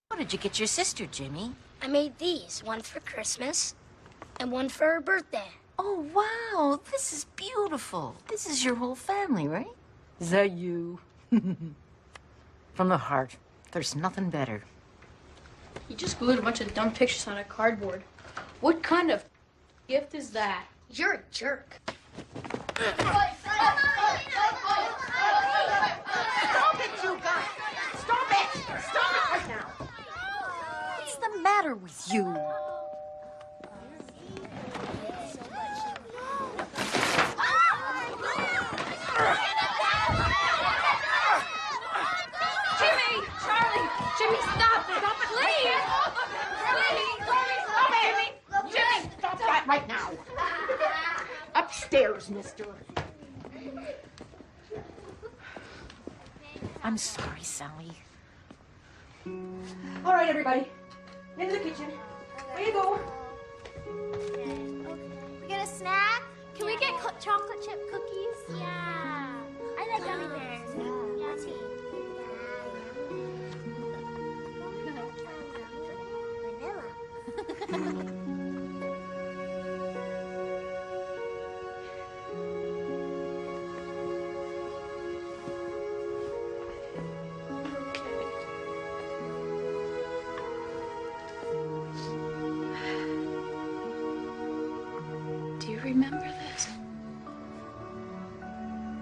[SPEAKER 5] What did you get your sister, Jimmy?
[SPEAKER 16] I made these, one for Christmas and one for her birthday.
[SPEAKER 5] Oh, wow. This is beautiful. This is your whole family, right? Is that you? From the heart. There's nothing better.
[SPEAKER 17] You just glued a bunch of dumb pictures on a cardboard. What kind of gift is that?
[SPEAKER 16] You're a jerk.
[SPEAKER 5] Stop it, you guys! Stop it! Stop it right now! What's the matter with you?
[SPEAKER 10] Jimmy! Charlie! Jimmy, stop! Stop it, please!
[SPEAKER 5] Stop it! Jimmy, stop that right now! Upstairs, mister. I'm sorry, Sally.
[SPEAKER 17] All right, everybody. Into the kitchen. Where you go?
[SPEAKER 16] We get a snack? Can we get chocolate chip cookies? Yeah. I like gummy bears. Yummy. Vanilla.
[SPEAKER 10] Do you remember this?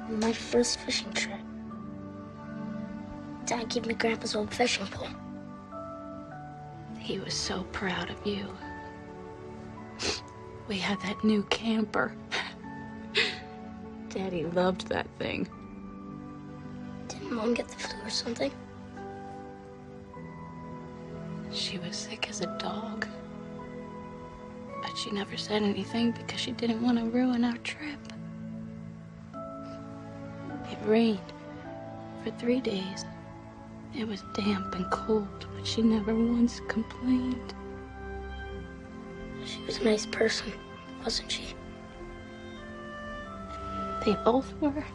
[SPEAKER 16] My first fishing trip. Dad gave me Grandpa's old fishing pole.
[SPEAKER 10] He was so proud of you. We had that new camper. Daddy loved that thing.
[SPEAKER 16] Didn't Mom get the flu or something?
[SPEAKER 10] She was sick as a dog. But she never said anything because she didn't want to ruin our trip. It rained for 3 days. It was damp and cold, but she never once complained.
[SPEAKER 16] She was a nice person, wasn't she?
[SPEAKER 10] They both were.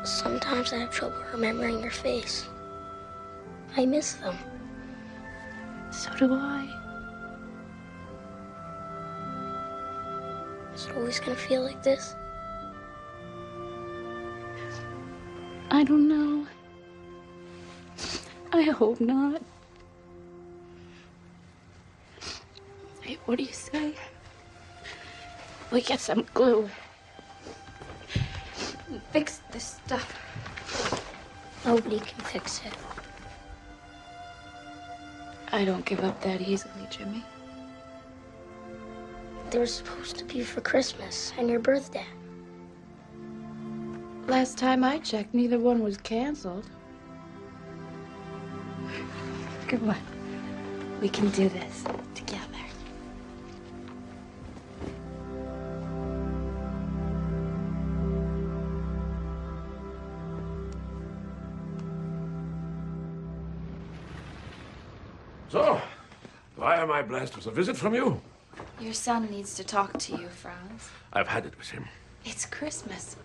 [SPEAKER 16] Sometimes I have trouble remembering your face. I miss them.
[SPEAKER 10] So do I.
[SPEAKER 16] Is it always gonna feel like this?
[SPEAKER 10] I don't know. I hope not. Hey, what do you say? We get some glue. And fix this stuff.
[SPEAKER 16] Nobody can fix it.
[SPEAKER 10] I don't give up that easily, Jimmy.
[SPEAKER 16] They were supposed to be for Christmas and your birthday.
[SPEAKER 10] Last time I checked, neither one was canceled. Come on. We can do this together.
[SPEAKER 9] So, why am I blessed with a visit from you?
[SPEAKER 10] Your son needs to talk to you, Franz.
[SPEAKER 9] I've had it with him.
[SPEAKER 10] It's Christmas.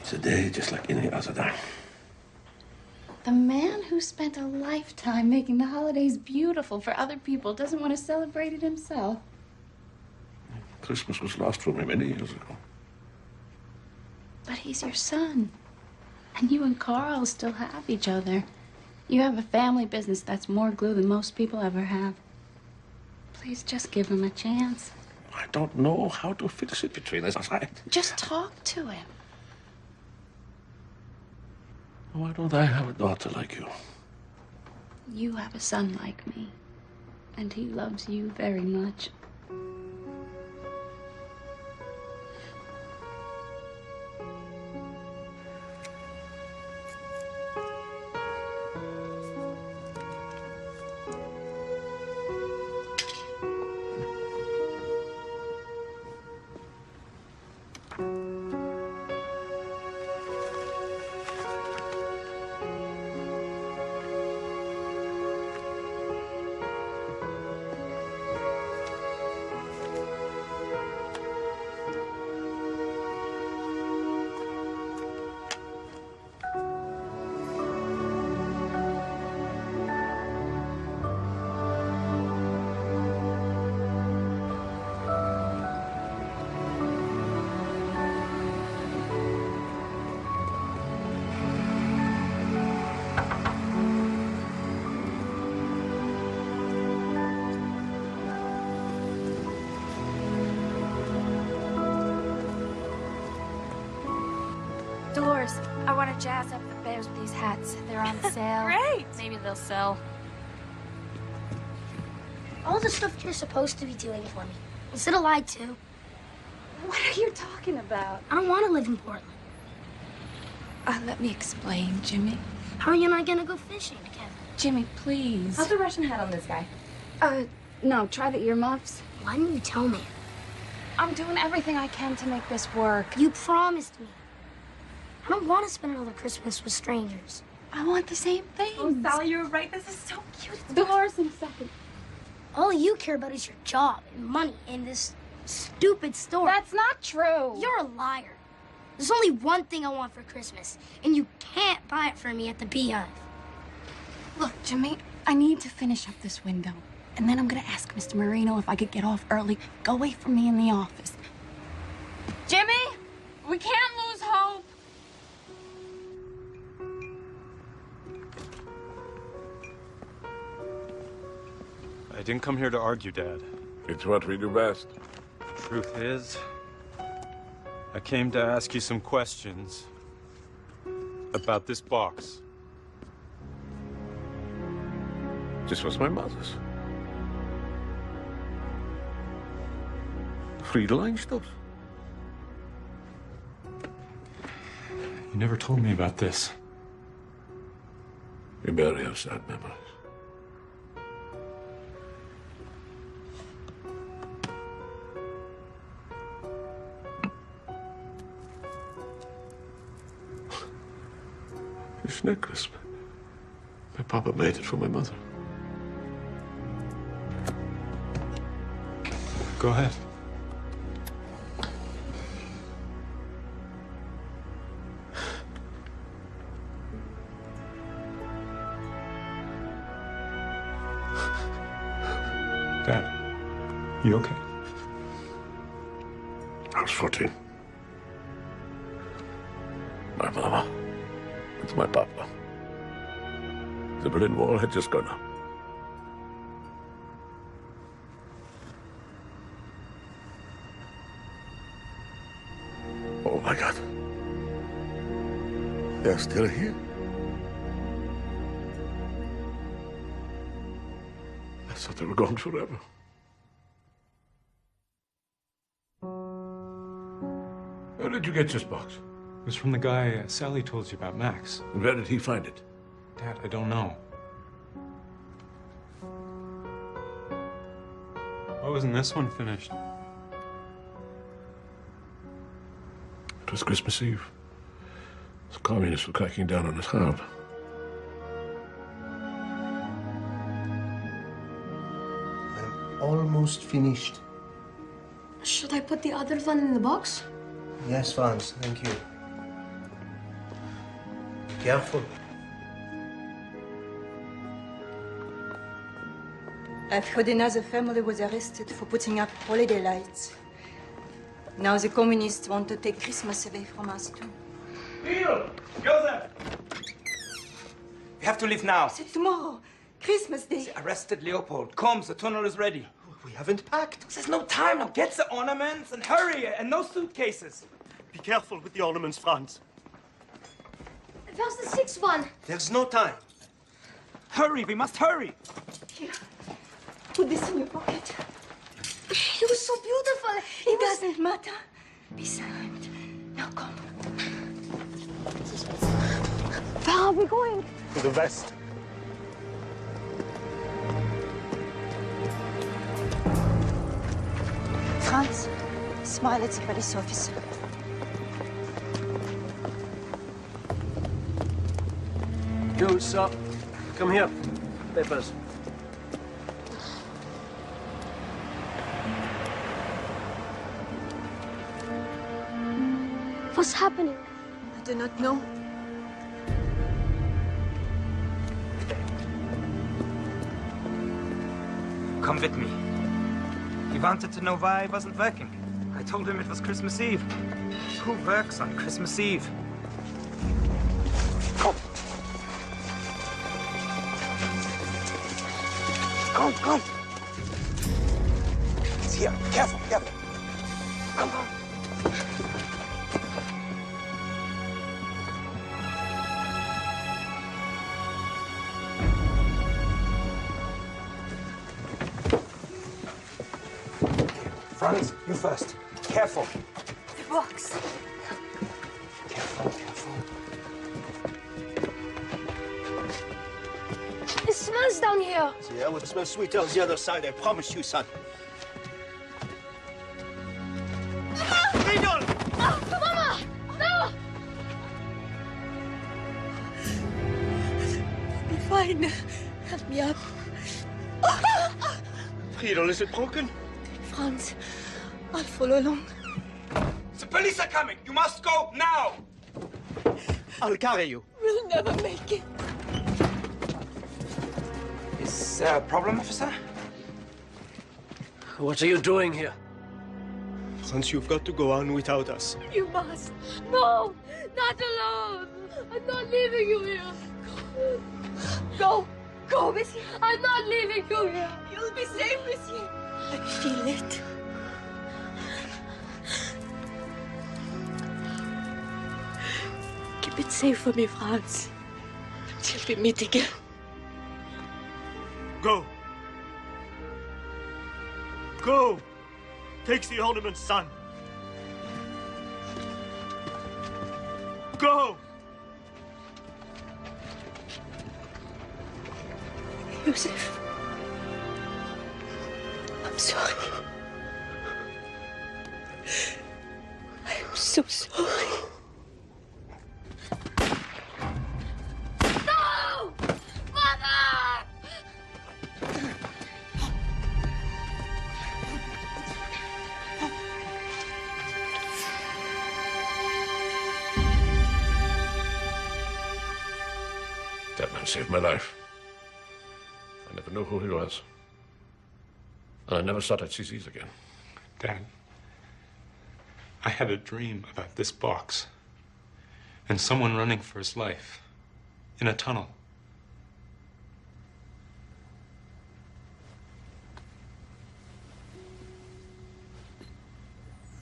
[SPEAKER 9] It's a day just like any other day.
[SPEAKER 10] The man who spent a lifetime making the holidays beautiful for other people doesn't want to celebrate it himself.
[SPEAKER 9] Christmas was lost for me many years ago.
[SPEAKER 10] But he's your son. And you and Carl still have each other. You have a family business that's more glue than most people ever have. Please just give him a chance.
[SPEAKER 9] I don't know how to fix it between us.
[SPEAKER 10] Just talk to him.
[SPEAKER 9] Why don't I have a daughter like you?
[SPEAKER 10] You have a son like me. And he loves you very much. Dolores, I want to jazz up the bears with these hats. They're on sale.
[SPEAKER 13] Great.
[SPEAKER 10] Maybe they'll sell.
[SPEAKER 16] All the stuff you're supposed to be doing for me. Instead of lied to.
[SPEAKER 10] What are you talking about?
[SPEAKER 16] I don't want to live in Portland.
[SPEAKER 10] Let me explain, Jimmy.
[SPEAKER 16] How are you not gonna go fishing again?
[SPEAKER 10] Jimmy, please.
[SPEAKER 6] How's the Russian hat on this guy?
[SPEAKER 10] No, try the earmuffs.
[SPEAKER 16] Why didn't you tell me?
[SPEAKER 10] I'm doing everything I can to make this work.
[SPEAKER 16] You promised me. I don't want to spend another Christmas with strangers.
[SPEAKER 10] I want the same thing.
[SPEAKER 6] Oh, Sally, you were right. This is so cute.
[SPEAKER 10] Dolores in a second.
[SPEAKER 16] All you care about is your job and money and this stupid store.
[SPEAKER 10] That's not true.
[SPEAKER 16] You're a liar. There's only one thing I want for Christmas, and you can't buy it for me at the Beehive.
[SPEAKER 10] Look, Jimmy, I need to finish up this window. And then I'm gonna ask Mr. Marino if I could get off early. Go away from me in the office. Jimmy, we can't lose hope.
[SPEAKER 8] I didn't come here to argue, Dad.
[SPEAKER 9] It's what we do best.
[SPEAKER 8] Truth is, I came to ask you some questions about this box.
[SPEAKER 9] This was my mother's. Friedeline stuff.
[SPEAKER 8] You never told me about this.
[SPEAKER 9] You barely have sad memories. This necklace, my papa made it for my mother.
[SPEAKER 8] Go ahead. Dad, you okay?
[SPEAKER 9] I was 14. My mama and my papa. The Berlin Wall had just gone up. Oh my God. They're still here. I thought they were gone forever. Where did you get this box?
[SPEAKER 8] It was from the guy Sally told you about, Max.
[SPEAKER 9] And where did he find it?
[SPEAKER 8] Dad, I don't know. Why wasn't this one finished?
[SPEAKER 9] It was Christmas Eve. The communists were cracking down on the town.
[SPEAKER 18] I'm almost finished.
[SPEAKER 17] Should I put the other one in the box?
[SPEAKER 18] Yes, Franz, thank you. Be careful.
[SPEAKER 19] I've heard another family was arrested for putting up holiday lights. Now the communists want to take Christmas away from us, too.
[SPEAKER 20] Bill! Joseph! We have to leave now.
[SPEAKER 19] C'est tomorrow, Christmas Day.
[SPEAKER 20] They arrested Leopold. Come, the tunnel is ready. We haven't packed. There's no time now. Get the ornaments and hurry, and no suitcases.
[SPEAKER 21] Be careful with the ornaments, Franz.
[SPEAKER 16] How's the sixth one?
[SPEAKER 21] There's no time.
[SPEAKER 20] Hurry, we must hurry.
[SPEAKER 19] Here, put this in your pocket.
[SPEAKER 16] It was so beautiful.
[SPEAKER 19] It doesn't matter. Be silent. Now come.
[SPEAKER 16] Where are we going?
[SPEAKER 21] To the west.
[SPEAKER 19] Franz, smile at the police officer.
[SPEAKER 21] You, sir. Come here. Papers.
[SPEAKER 16] What's happening?
[SPEAKER 19] I do not know.
[SPEAKER 20] Come with me. He wanted to know why I wasn't working. I told him it was Christmas Eve. Who works on Christmas Eve? Come. Come, come. It's here. Careful, careful. Come, come. Franz, you first. Careful.
[SPEAKER 19] The box.
[SPEAKER 20] Careful, careful.
[SPEAKER 16] It smells down here.
[SPEAKER 18] Yeah, it will smell sweeter on the other side, I promise you, son.
[SPEAKER 16] Mama! No!
[SPEAKER 19] Be fine. Help me up.
[SPEAKER 20] Friedel, is it broken?
[SPEAKER 19] Franz, I'll follow along.
[SPEAKER 20] The police are coming. You must go now.
[SPEAKER 18] I'll carry you.
[SPEAKER 19] We'll never make it.
[SPEAKER 20] Is there a problem, officer?
[SPEAKER 21] What are you doing here? Franz, you've got to go on without us.
[SPEAKER 16] You must. No, not alone. I'm not leaving you here. Go. Go, Missy. I'm not leaving you here. You'll be safe, Missy.
[SPEAKER 19] I feel it. Keep it safe for me, Franz. Until we meet again.
[SPEAKER 21] Go. Go. Take the ornament, son. Go.
[SPEAKER 19] Joseph. I'm sorry. I'm so sorry.
[SPEAKER 16] No! Mother!
[SPEAKER 9] That man saved my life. I never knew who he was. And I never thought I'd see these again.
[SPEAKER 8] Dad, I had a dream about this box and someone running for his life in a tunnel.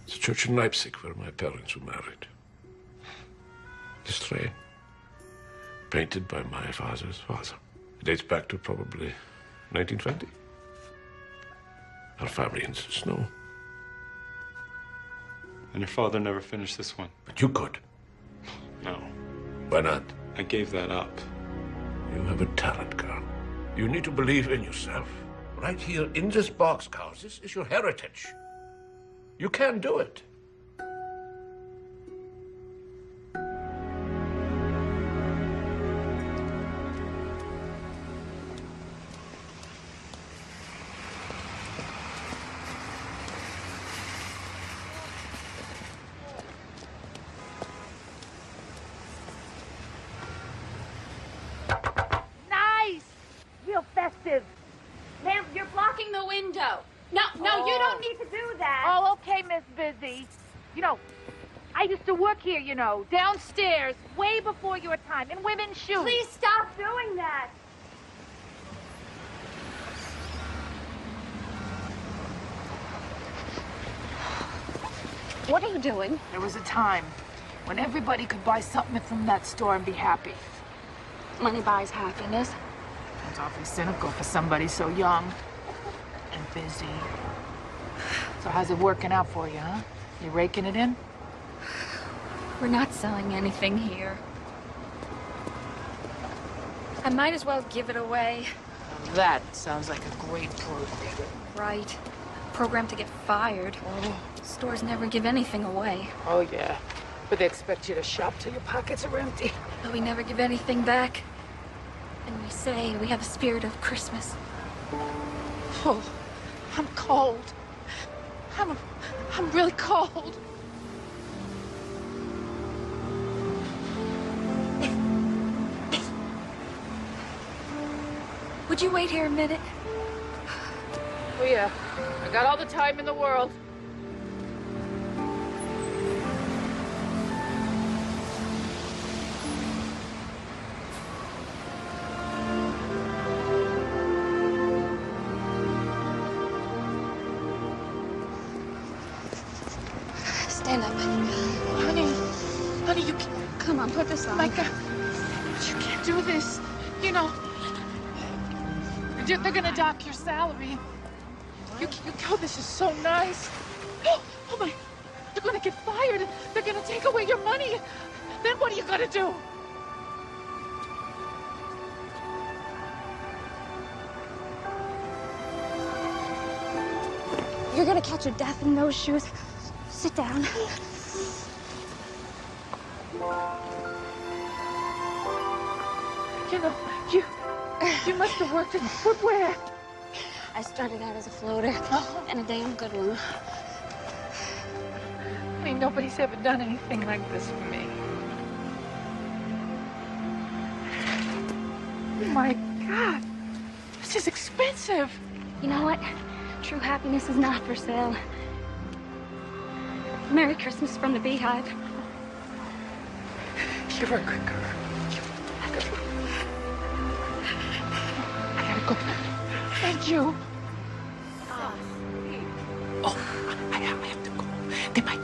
[SPEAKER 9] The church in Leipzig where my parents were married. This tray, painted by my father's father. It dates back to probably 1920. Our family in the snow.
[SPEAKER 8] And your father never finished this one?
[SPEAKER 9] But you could.
[SPEAKER 8] No.
[SPEAKER 9] Why not?
[SPEAKER 8] I gave that up.
[SPEAKER 9] You have a talent, Carl. You need to believe in yourself. Right here in this box, Carl. This is your heritage. You can do it.
[SPEAKER 1] festive. Ma'am, you're blocking the window. No, you don't need to do that.
[SPEAKER 12] Oh, okay, Miss Busy. You know, I used to work here, you know, downstairs, way before your time, in women's shoes.
[SPEAKER 1] Please stop doing that.
[SPEAKER 12] What are you doing? There was a time when everybody could buy something from that store and be happy.
[SPEAKER 10] Money buys happiness.
[SPEAKER 12] It's awfully cynical for somebody so young and busy. So how's it working out for you, huh? You raking it in?
[SPEAKER 10] We're not selling anything here. I might as well give it away.
[SPEAKER 12] Now that sounds like a great program.
[SPEAKER 10] Right. Program to get fired.
[SPEAKER 12] Oh.
[SPEAKER 10] Stores never give anything away.
[SPEAKER 12] Oh, yeah. But they expect you to shop till your pockets are empty.
[SPEAKER 10] But we never give anything back. And we say we have a spirit of Christmas.
[SPEAKER 12] Oh, I'm cold. I'm really cold.
[SPEAKER 10] Would you wait here a minute?
[SPEAKER 12] Oh, yeah. I got all the time in the world.
[SPEAKER 10] Stand up.
[SPEAKER 12] Honey, you can't.
[SPEAKER 10] Come on, put this on.
[SPEAKER 12] My God, you can't do this. You know, they're gonna dock your salary. You go, this is so nice. Oh my, you're gonna get fired. They're gonna take away your money. Then what are you gonna do?
[SPEAKER 13] You're gonna catch a death in those shoes. Sit down.
[SPEAKER 12] You know, you must have worked in footwear.
[SPEAKER 13] I started out as a floater, and a damn good one.
[SPEAKER 12] I mean, nobody's ever done anything like this for me. Oh my God, this is expensive.
[SPEAKER 13] You know what? True happiness is not for sale. Merry Christmas from the Beehive.
[SPEAKER 12] You're a good girl. I gotta go. Thank you. Oh, I have to go. They might.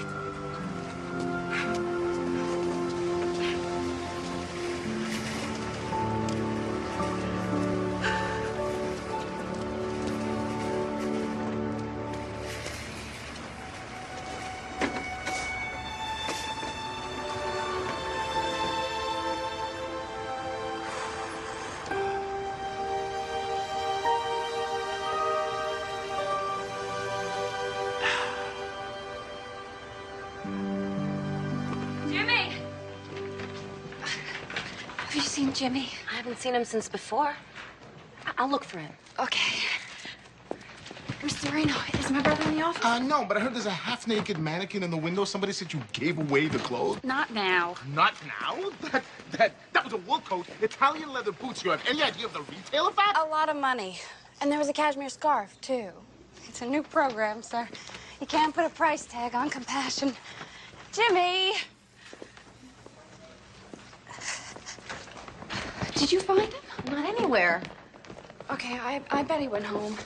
[SPEAKER 13] Jimmy! Have you seen Jimmy?
[SPEAKER 6] I haven't seen him since before. I'll look for him.
[SPEAKER 13] Okay. Mr. Reno, is my brother in the office?
[SPEAKER 11] No, but I heard there's a half-naked mannequin in the window. Somebody said you gave away the clothes.
[SPEAKER 13] Not now.
[SPEAKER 11] Not now? That was a wool coat, Italian leather boots. You have any idea of the retail of that?
[SPEAKER 13] A lot of money. And there was a cashmere scarf, too. It's a new program, sir. You can't put a price tag on compassion. Jimmy! Did you find him?
[SPEAKER 6] Not anywhere.
[SPEAKER 13] Okay, I bet he went home.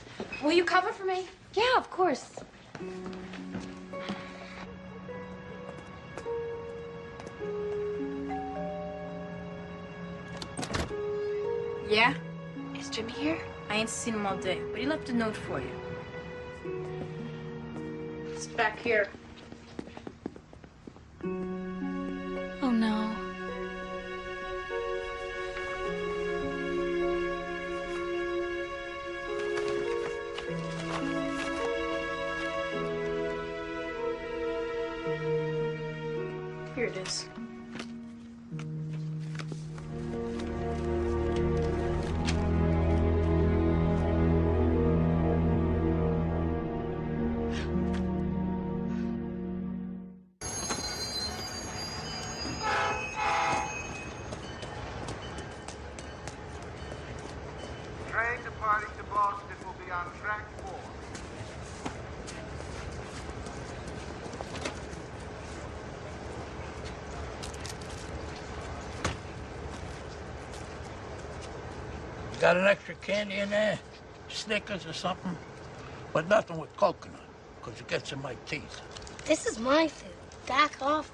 [SPEAKER 13] Will you cover for me?
[SPEAKER 6] Yeah, of course.
[SPEAKER 13] Yeah? Is Jimmy here?
[SPEAKER 17] I ain't seen him all day, but he left a note for you. It's back here.
[SPEAKER 13] Oh, no.
[SPEAKER 17] Here it is.
[SPEAKER 2] Train departing to Boston will be on track 4.
[SPEAKER 3] You got an extra candy in there? Snickers or something? But nothing with coconut, because it gets in my teeth.
[SPEAKER 16] This is my food. Back off,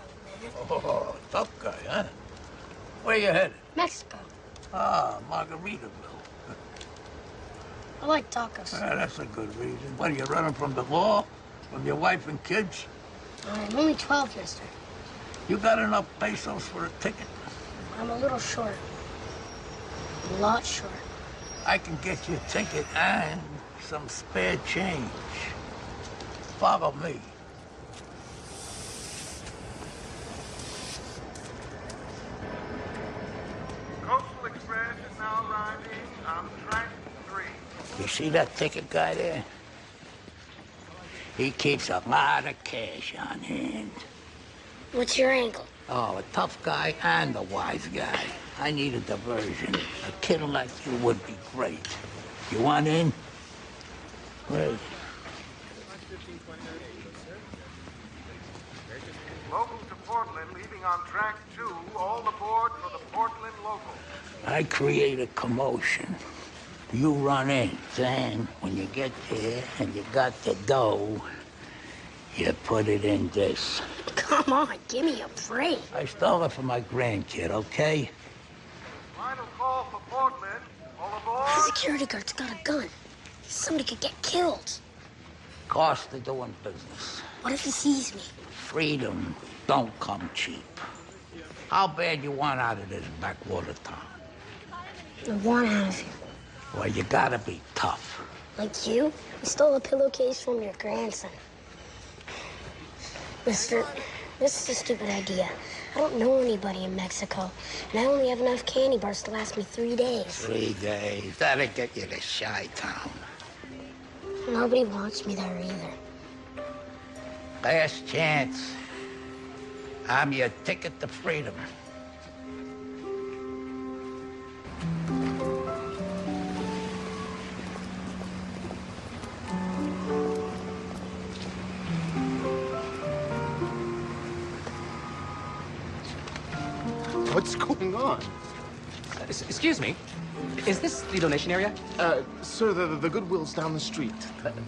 [SPEAKER 16] old man.
[SPEAKER 3] Oh, tough guy, huh? Where you headed?
[SPEAKER 16] Mexico.
[SPEAKER 3] Ah, Margaritaville.
[SPEAKER 16] I like tacos.
[SPEAKER 3] That's a good reason. What, are you running from the law? From your wife and kids?
[SPEAKER 16] I'm only 12, mister.
[SPEAKER 3] You got enough pesos for a ticket?
[SPEAKER 16] I'm a little short. A lot short.
[SPEAKER 3] I can get you a ticket and some spare change. Follow me.
[SPEAKER 2] Coastal Express is now arriving on track 3.
[SPEAKER 3] You see that ticket guy there? He keeps a lot of cash on hand.
[SPEAKER 16] What's your angle?
[SPEAKER 3] Oh, a tough guy and a wise guy. I need a diversion. A kid like you would be great. You want in? Great.
[SPEAKER 2] Local to Portland leaving on track 2. All aboard for the Portland local.
[SPEAKER 3] I create a commotion. You run in. Then, when you get there and you got the dough, you put it in this.
[SPEAKER 16] Come on, give me a break.
[SPEAKER 3] I stole it from my grandkid, okay?
[SPEAKER 2] Final call for Portland. All aboard.
[SPEAKER 16] The security guard's got a gun. Somebody could get killed.
[SPEAKER 3] Cost of doing business.
[SPEAKER 16] What if he sees me?
[SPEAKER 3] Freedom don't come cheap. How bad you want out of this backwater town?
[SPEAKER 16] I want out of here.
[SPEAKER 3] Well, you gotta be tough.
[SPEAKER 16] Like you? You stole a pillowcase from your grandson. Mister, this is a stupid idea. I don't know anybody in Mexico, and I only have enough candy bars to last me 3 days.
[SPEAKER 3] 3 days. That'll get you to Chi-Town.
[SPEAKER 16] Nobody wants me there either.
[SPEAKER 3] Last chance. I'm your ticket to freedom.
[SPEAKER 11] What's going on?
[SPEAKER 7] Excuse me. Is this the donation area?
[SPEAKER 11] Sir, the Goodwill's down the street.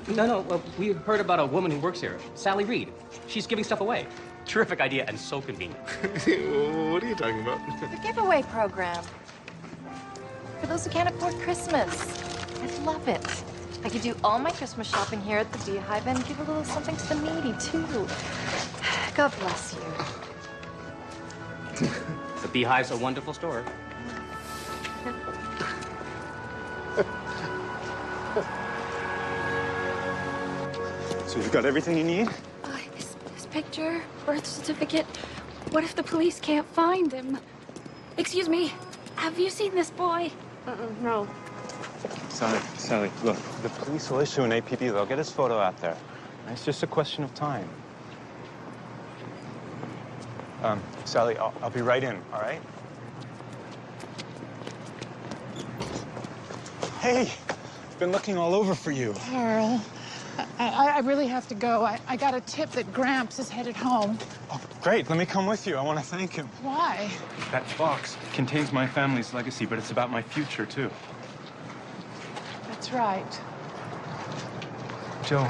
[SPEAKER 7] No. We heard about a woman who works here, Sally Reed. She's giving stuff away. Terrific idea and so convenient.
[SPEAKER 11] What are you talking about?
[SPEAKER 22] The giveaway program. For those who can't afford Christmas. I love it. I could do all my Christmas shopping here at the Beehive and give a little something to the needy, too. God bless you.
[SPEAKER 7] The Beehive's a wonderful store.
[SPEAKER 8] So you've got everything you need?
[SPEAKER 13] His picture, birth certificate. What if the police can't find him? Excuse me, have you seen this boy?
[SPEAKER 22] No.
[SPEAKER 8] Sally, look, the police will issue an APB. They'll get his photo out there. It's just a question of time. Sally, I'll be right in, all right? Hey, I've been looking all over for you.
[SPEAKER 12] Carl, I really have to go. I got a tip that Gramps is headed home.
[SPEAKER 8] Oh, great. Let me come with you. I want to thank him.
[SPEAKER 12] Why?
[SPEAKER 8] That box contains my family's legacy, but it's about my future, too.
[SPEAKER 12] That's right.
[SPEAKER 8] Joe,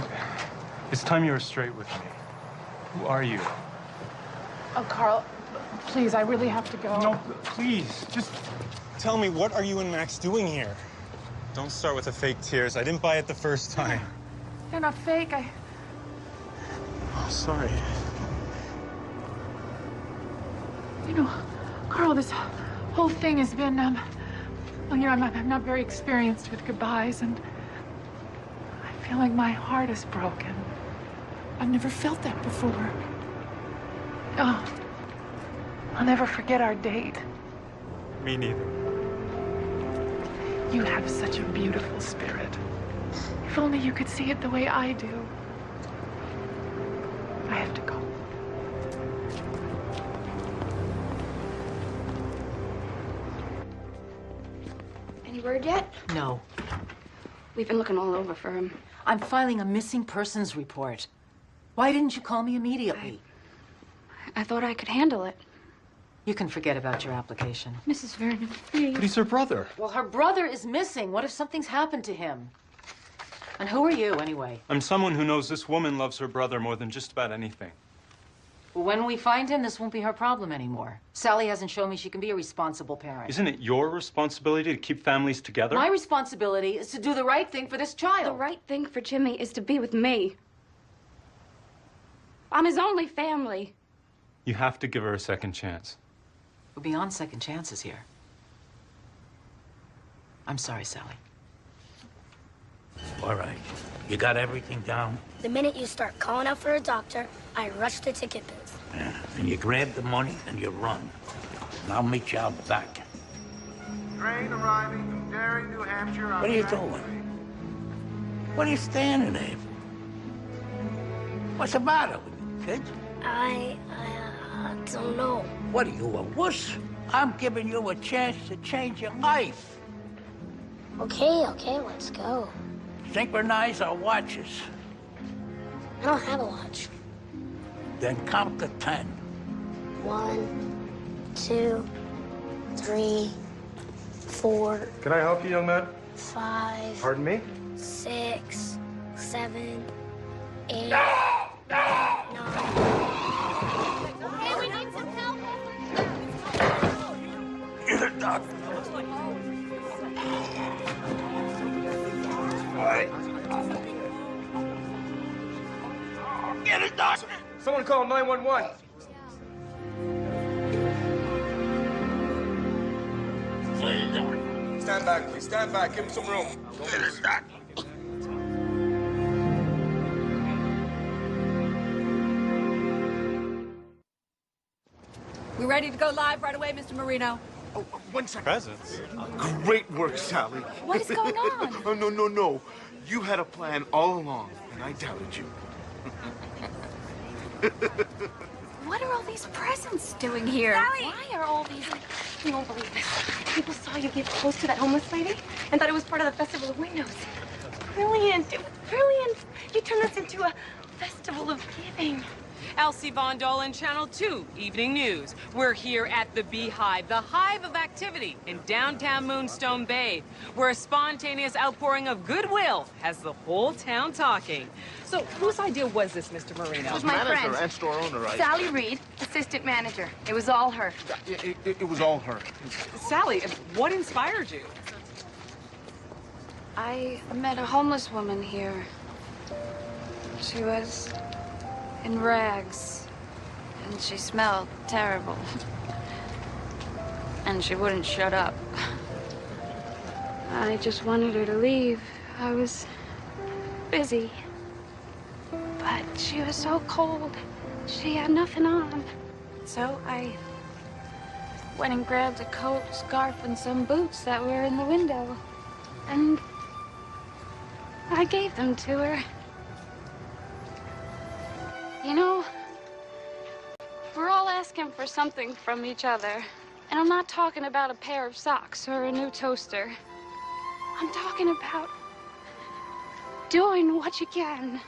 [SPEAKER 8] it's time you were straight with me. Who are you?
[SPEAKER 12] Oh, Carl, please, I really have to go.
[SPEAKER 8] No, please, just tell me, what are you and Max doing here? Don't start with the fake tears. I didn't buy it the first time.
[SPEAKER 12] They're not fake.
[SPEAKER 8] Oh, sorry.
[SPEAKER 12] You know, Carl, this whole thing has been, well, you know, I'm not very experienced with goodbyes, and I feel like my heart is broken. I've never felt that before. Oh, I'll never forget our date.
[SPEAKER 8] Me neither.
[SPEAKER 12] You have such a beautiful spirit. If only you could see it the way I do. I have to go.
[SPEAKER 13] Any word yet?
[SPEAKER 4] No.
[SPEAKER 13] We've been looking all over for him.
[SPEAKER 4] I'm filing a missing persons report. Why didn't you call me immediately?
[SPEAKER 13] I thought I could handle it.
[SPEAKER 4] You can forget about your application.
[SPEAKER 13] Mrs. Vernon, please.
[SPEAKER 8] But he's her brother.
[SPEAKER 4] Well, her brother is missing. What if something's happened to him? And who are you, anyway?
[SPEAKER 8] I'm someone who knows this woman loves her brother more than just about anything.
[SPEAKER 4] Well, when we find him, this won't be her problem anymore. Sally hasn't shown me she can be a responsible parent.
[SPEAKER 8] Isn't it your responsibility to keep families together?
[SPEAKER 4] My responsibility is to do the right thing for this child.
[SPEAKER 13] The right thing for Jimmy is to be with me. I'm his only family.
[SPEAKER 8] You have to give her a second chance.
[SPEAKER 4] We're beyond second chances here. I'm sorry, Sally.
[SPEAKER 3] All right. You got everything down?
[SPEAKER 16] The minute you start calling out for a doctor, I rush the ticket bills.
[SPEAKER 3] Yeah. And you grab the money and you run. And I'll meet you out back.
[SPEAKER 2] Train arriving from Derry, New Hampshire.
[SPEAKER 3] What are you doing? What are you standing there for? What's the matter with you, kid?
[SPEAKER 16] I don't know.
[SPEAKER 3] What are you, a wuss? I'm giving you a chance to change your life.
[SPEAKER 16] Okay, let's go.
[SPEAKER 3] Synchronize our watches.
[SPEAKER 16] I don't have a watch.
[SPEAKER 3] Then count to 10.
[SPEAKER 16] 1, 2, 3, 4.
[SPEAKER 21] Can I help you, young man?
[SPEAKER 16] 5.
[SPEAKER 21] Pardon me?
[SPEAKER 16] 6, 7, 8.
[SPEAKER 21] No!
[SPEAKER 16] 9. Hey, we need some help.
[SPEAKER 3] You're the doctor. All right.
[SPEAKER 20] Someone call 911. Stand back, please. Stand back. Give him some room.
[SPEAKER 14] We ready to go live right away, Mr. Marino?
[SPEAKER 11] Oh, 1 second.
[SPEAKER 8] Presents?
[SPEAKER 11] Great work, Sally.
[SPEAKER 14] What is going on?
[SPEAKER 11] Oh, no. You had a plan all along, and I doubted you.
[SPEAKER 13] What are all these presents doing here?
[SPEAKER 6] Sally!
[SPEAKER 13] Why are all these...
[SPEAKER 6] You won't believe this. People saw you give clothes to that homeless lady and thought it was part of the Festival of Windows. Brilliant. It was brilliant. You turned this into a festival of giving.
[SPEAKER 15] Elsie Von Dolan, Channel 2, Evening News. We're here at the Beehive, the hive of activity in downtown Moonstone Bay, where a spontaneous outpouring of goodwill has the whole town talking. So, whose idea was this, Mr. Marino?
[SPEAKER 6] It was my
[SPEAKER 11] Manager
[SPEAKER 6] friend.
[SPEAKER 11] and store owner, right?
[SPEAKER 6] Sally Reed, assistant manager. It was all her.
[SPEAKER 11] It was all her.
[SPEAKER 15] Sally, what inspired you?
[SPEAKER 13] I met a homeless woman here. She was in rags, and she smelled terrible. And she wouldn't shut up. I just wanted her to leave. I was busy. But she was so cold. She had nothing on. So I went and grabbed a coat, scarf, and some boots that were in the window. And I gave them to her. You know, we're all asking for something from each other. And I'm not talking about a pair of socks or a new toaster. I'm talking about doing what you can,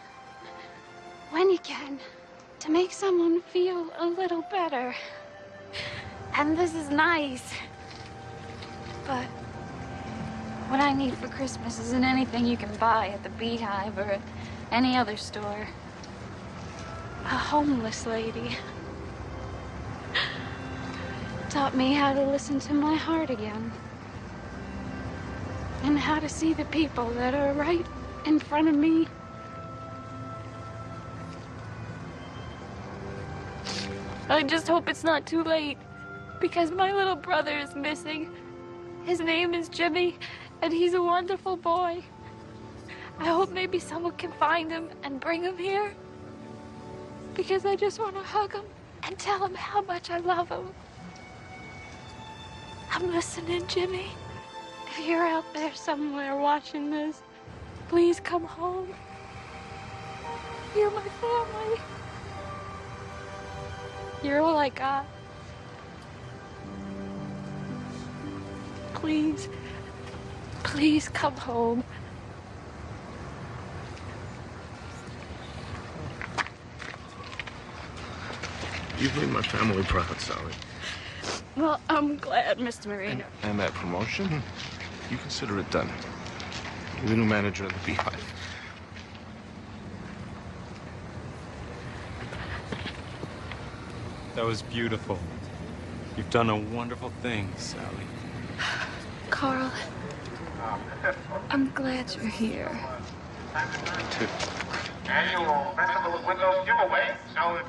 [SPEAKER 13] when you can, to make someone feel a little better. And this is nice. But what I need for Christmas isn't anything you can buy at the Beehive or at any other store. A homeless lady taught me how to listen to my heart again. And how to see the people that are right in front of me. I just hope it's not too late, because my little brother is missing. His name is Jimmy, and he's a wonderful boy. I hope maybe someone can find him and bring him here. Because I just want to hug him and tell him how much I love him. I'm listening, Jimmy. If you're out there somewhere watching this, please come home. You're my family. You're all I got. Please, please come home.
[SPEAKER 11] You've made my family proud, Sally.
[SPEAKER 13] Well, I'm glad, Mr. Marino.
[SPEAKER 11] And that promotion, you consider it done. You're the new manager of the Beehive.
[SPEAKER 8] That was beautiful. You've done a wonderful thing, Sally.
[SPEAKER 13] Carl, I'm glad you're here.
[SPEAKER 8] Too.
[SPEAKER 2] Annual Festival of Windows giveaway. So if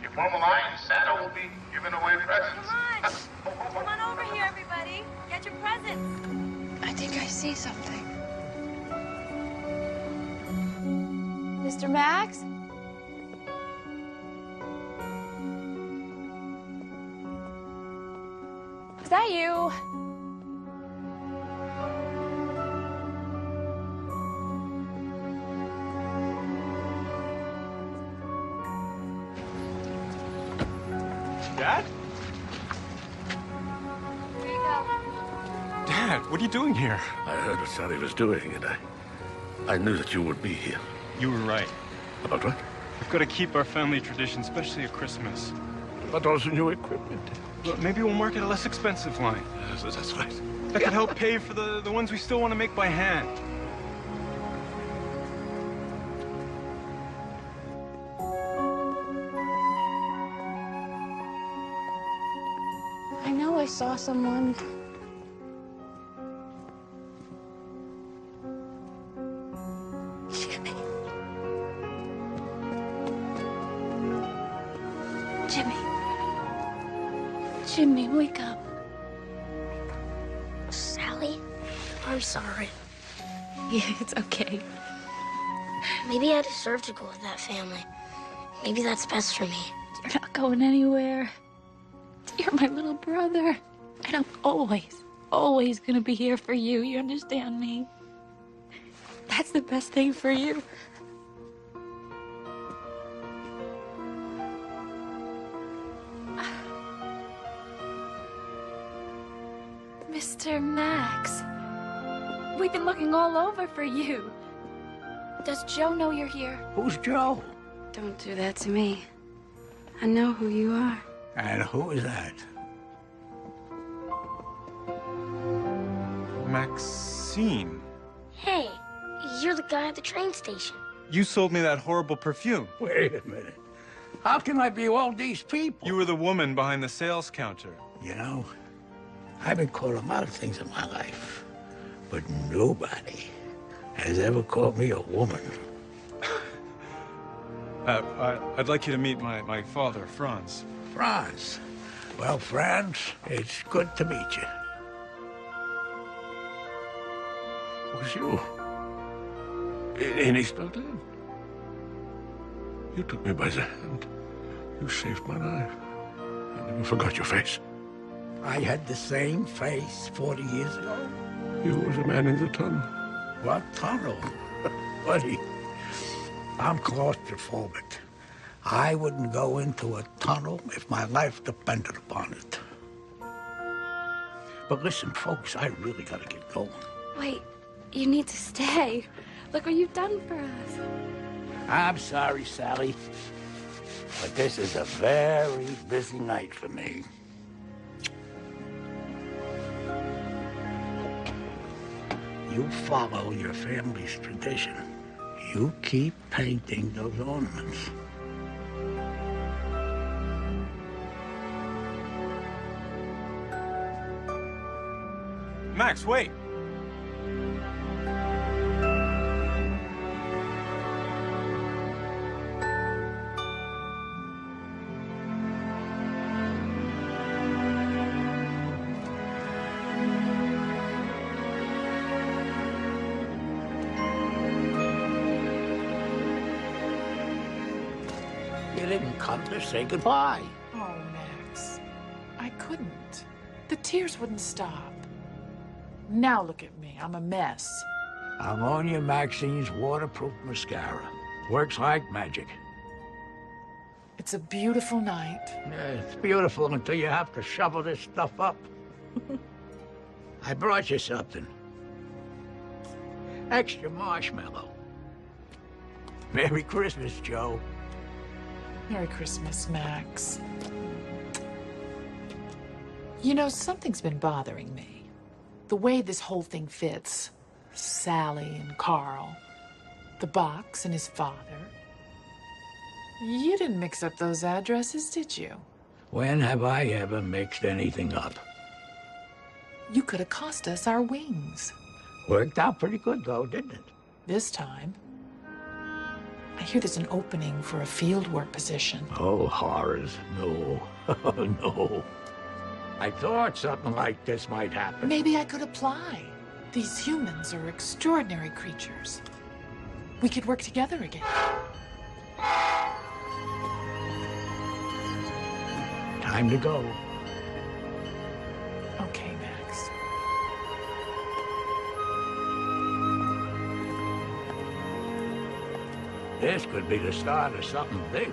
[SPEAKER 2] you form a line, Santa will be giving away presents.
[SPEAKER 6] Come on over here, everybody. Get your presents.
[SPEAKER 13] I think I see something. Mr. Max? Is that you?
[SPEAKER 8] Dad?
[SPEAKER 13] Here you go.
[SPEAKER 8] Dad, what are you doing here?
[SPEAKER 9] I heard what Sally was doing, and I knew that you would be here.
[SPEAKER 8] You were right.
[SPEAKER 9] About what?
[SPEAKER 8] We've got to keep our family tradition, especially at Christmas.
[SPEAKER 9] But also new equipment.
[SPEAKER 8] Well, maybe we'll market a less expensive line.
[SPEAKER 9] Yes, that's right.
[SPEAKER 8] That could help pay for the ones we still want to make by hand.
[SPEAKER 13] I know I saw someone. Jimmy. Jimmy. Jimmy, wake up.
[SPEAKER 5] Sally, I'm sorry.
[SPEAKER 13] Yeah, it's okay.
[SPEAKER 5] Maybe I deserve to go with that family. Maybe that's best for me.
[SPEAKER 13] You're not going anywhere. You're my little brother. And I'm always gonna be here for you. You understand me? That's the best thing for you. Mr. Max, we've been looking all over for you. Does Joe know you're here?
[SPEAKER 3] Who's Joe?
[SPEAKER 10] Don't do that to me. I know who you are.
[SPEAKER 3] And who is that?
[SPEAKER 8] Maxine,
[SPEAKER 5] Hey, you're the guy at the train station.
[SPEAKER 8] you sold me that horrible perfume.
[SPEAKER 3] Wait a minute. How can I be all these people?
[SPEAKER 8] You were the woman behind the sales counter.
[SPEAKER 3] You know, I've been called a lot of things in my life, but nobody has ever called me a woman.
[SPEAKER 8] I'd like you to meet my father, Franz.
[SPEAKER 3] Franz. Well, Franz, it's good to meet you.
[SPEAKER 9] It was you. And he still did. You took me by the hand. You saved my life. I never forgot your face.
[SPEAKER 3] I had the same face 40 years ago.
[SPEAKER 9] You were the man in the tunnel.
[SPEAKER 3] What tunnel? Buddy, I'm claustrophobic. I wouldn't go into a tunnel if my life depended upon it. But listen, folks, I really gotta get going.
[SPEAKER 13] Wait, you need to stay. Look what you've done for us.
[SPEAKER 3] I'm sorry, Sally, but this is a very busy night for me. You follow your family's tradition. You keep painting those ornaments.
[SPEAKER 8] Max, wait.
[SPEAKER 3] You didn't come to say goodbye.
[SPEAKER 12] Oh, Max, I couldn't. The tears wouldn't stop. Now look at me, I'm a mess.
[SPEAKER 3] Ammonia Maxine's waterproof mascara. Works like magic.
[SPEAKER 12] It's a beautiful night.
[SPEAKER 3] Yeah, it's beautiful until you have to shovel this stuff up. I brought you something. Extra marshmallow. Merry Christmas, Joe.
[SPEAKER 12] Merry Christmas, Max. You know, something's been bothering me. The way this whole thing fits. Sally and Carl. The box and his father. You didn't mix up those addresses, did you?
[SPEAKER 3] When have I ever mixed anything up?
[SPEAKER 12] You could have cost us our wings.
[SPEAKER 3] Worked out pretty good, though, didn't it?
[SPEAKER 12] This time. I hear there's an opening for a fieldwork position.
[SPEAKER 3] Oh, horrors. No. No. I thought something like this might happen.
[SPEAKER 12] Maybe I could apply. These humans are extraordinary creatures. We could work together again.
[SPEAKER 3] Time to go.
[SPEAKER 12] Okay, Max.
[SPEAKER 3] This could be the start of something big.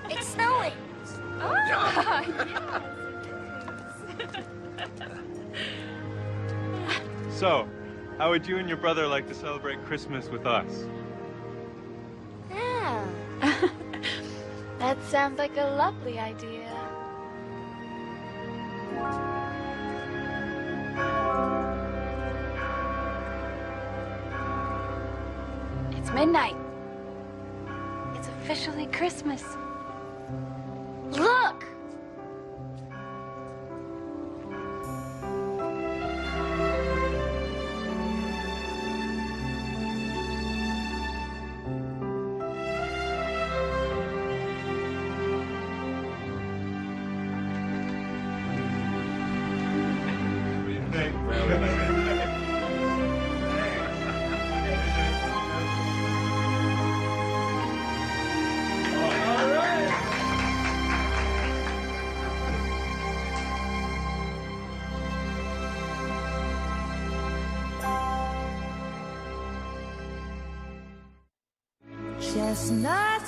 [SPEAKER 5] It's snowing.
[SPEAKER 8] So, how would you and your brother like to celebrate Christmas with us?
[SPEAKER 10] Yeah. That sounds like a lovely idea.
[SPEAKER 13] It's midnight. It's officially Christmas.
[SPEAKER 5] Look!
[SPEAKER 18] Chestnuts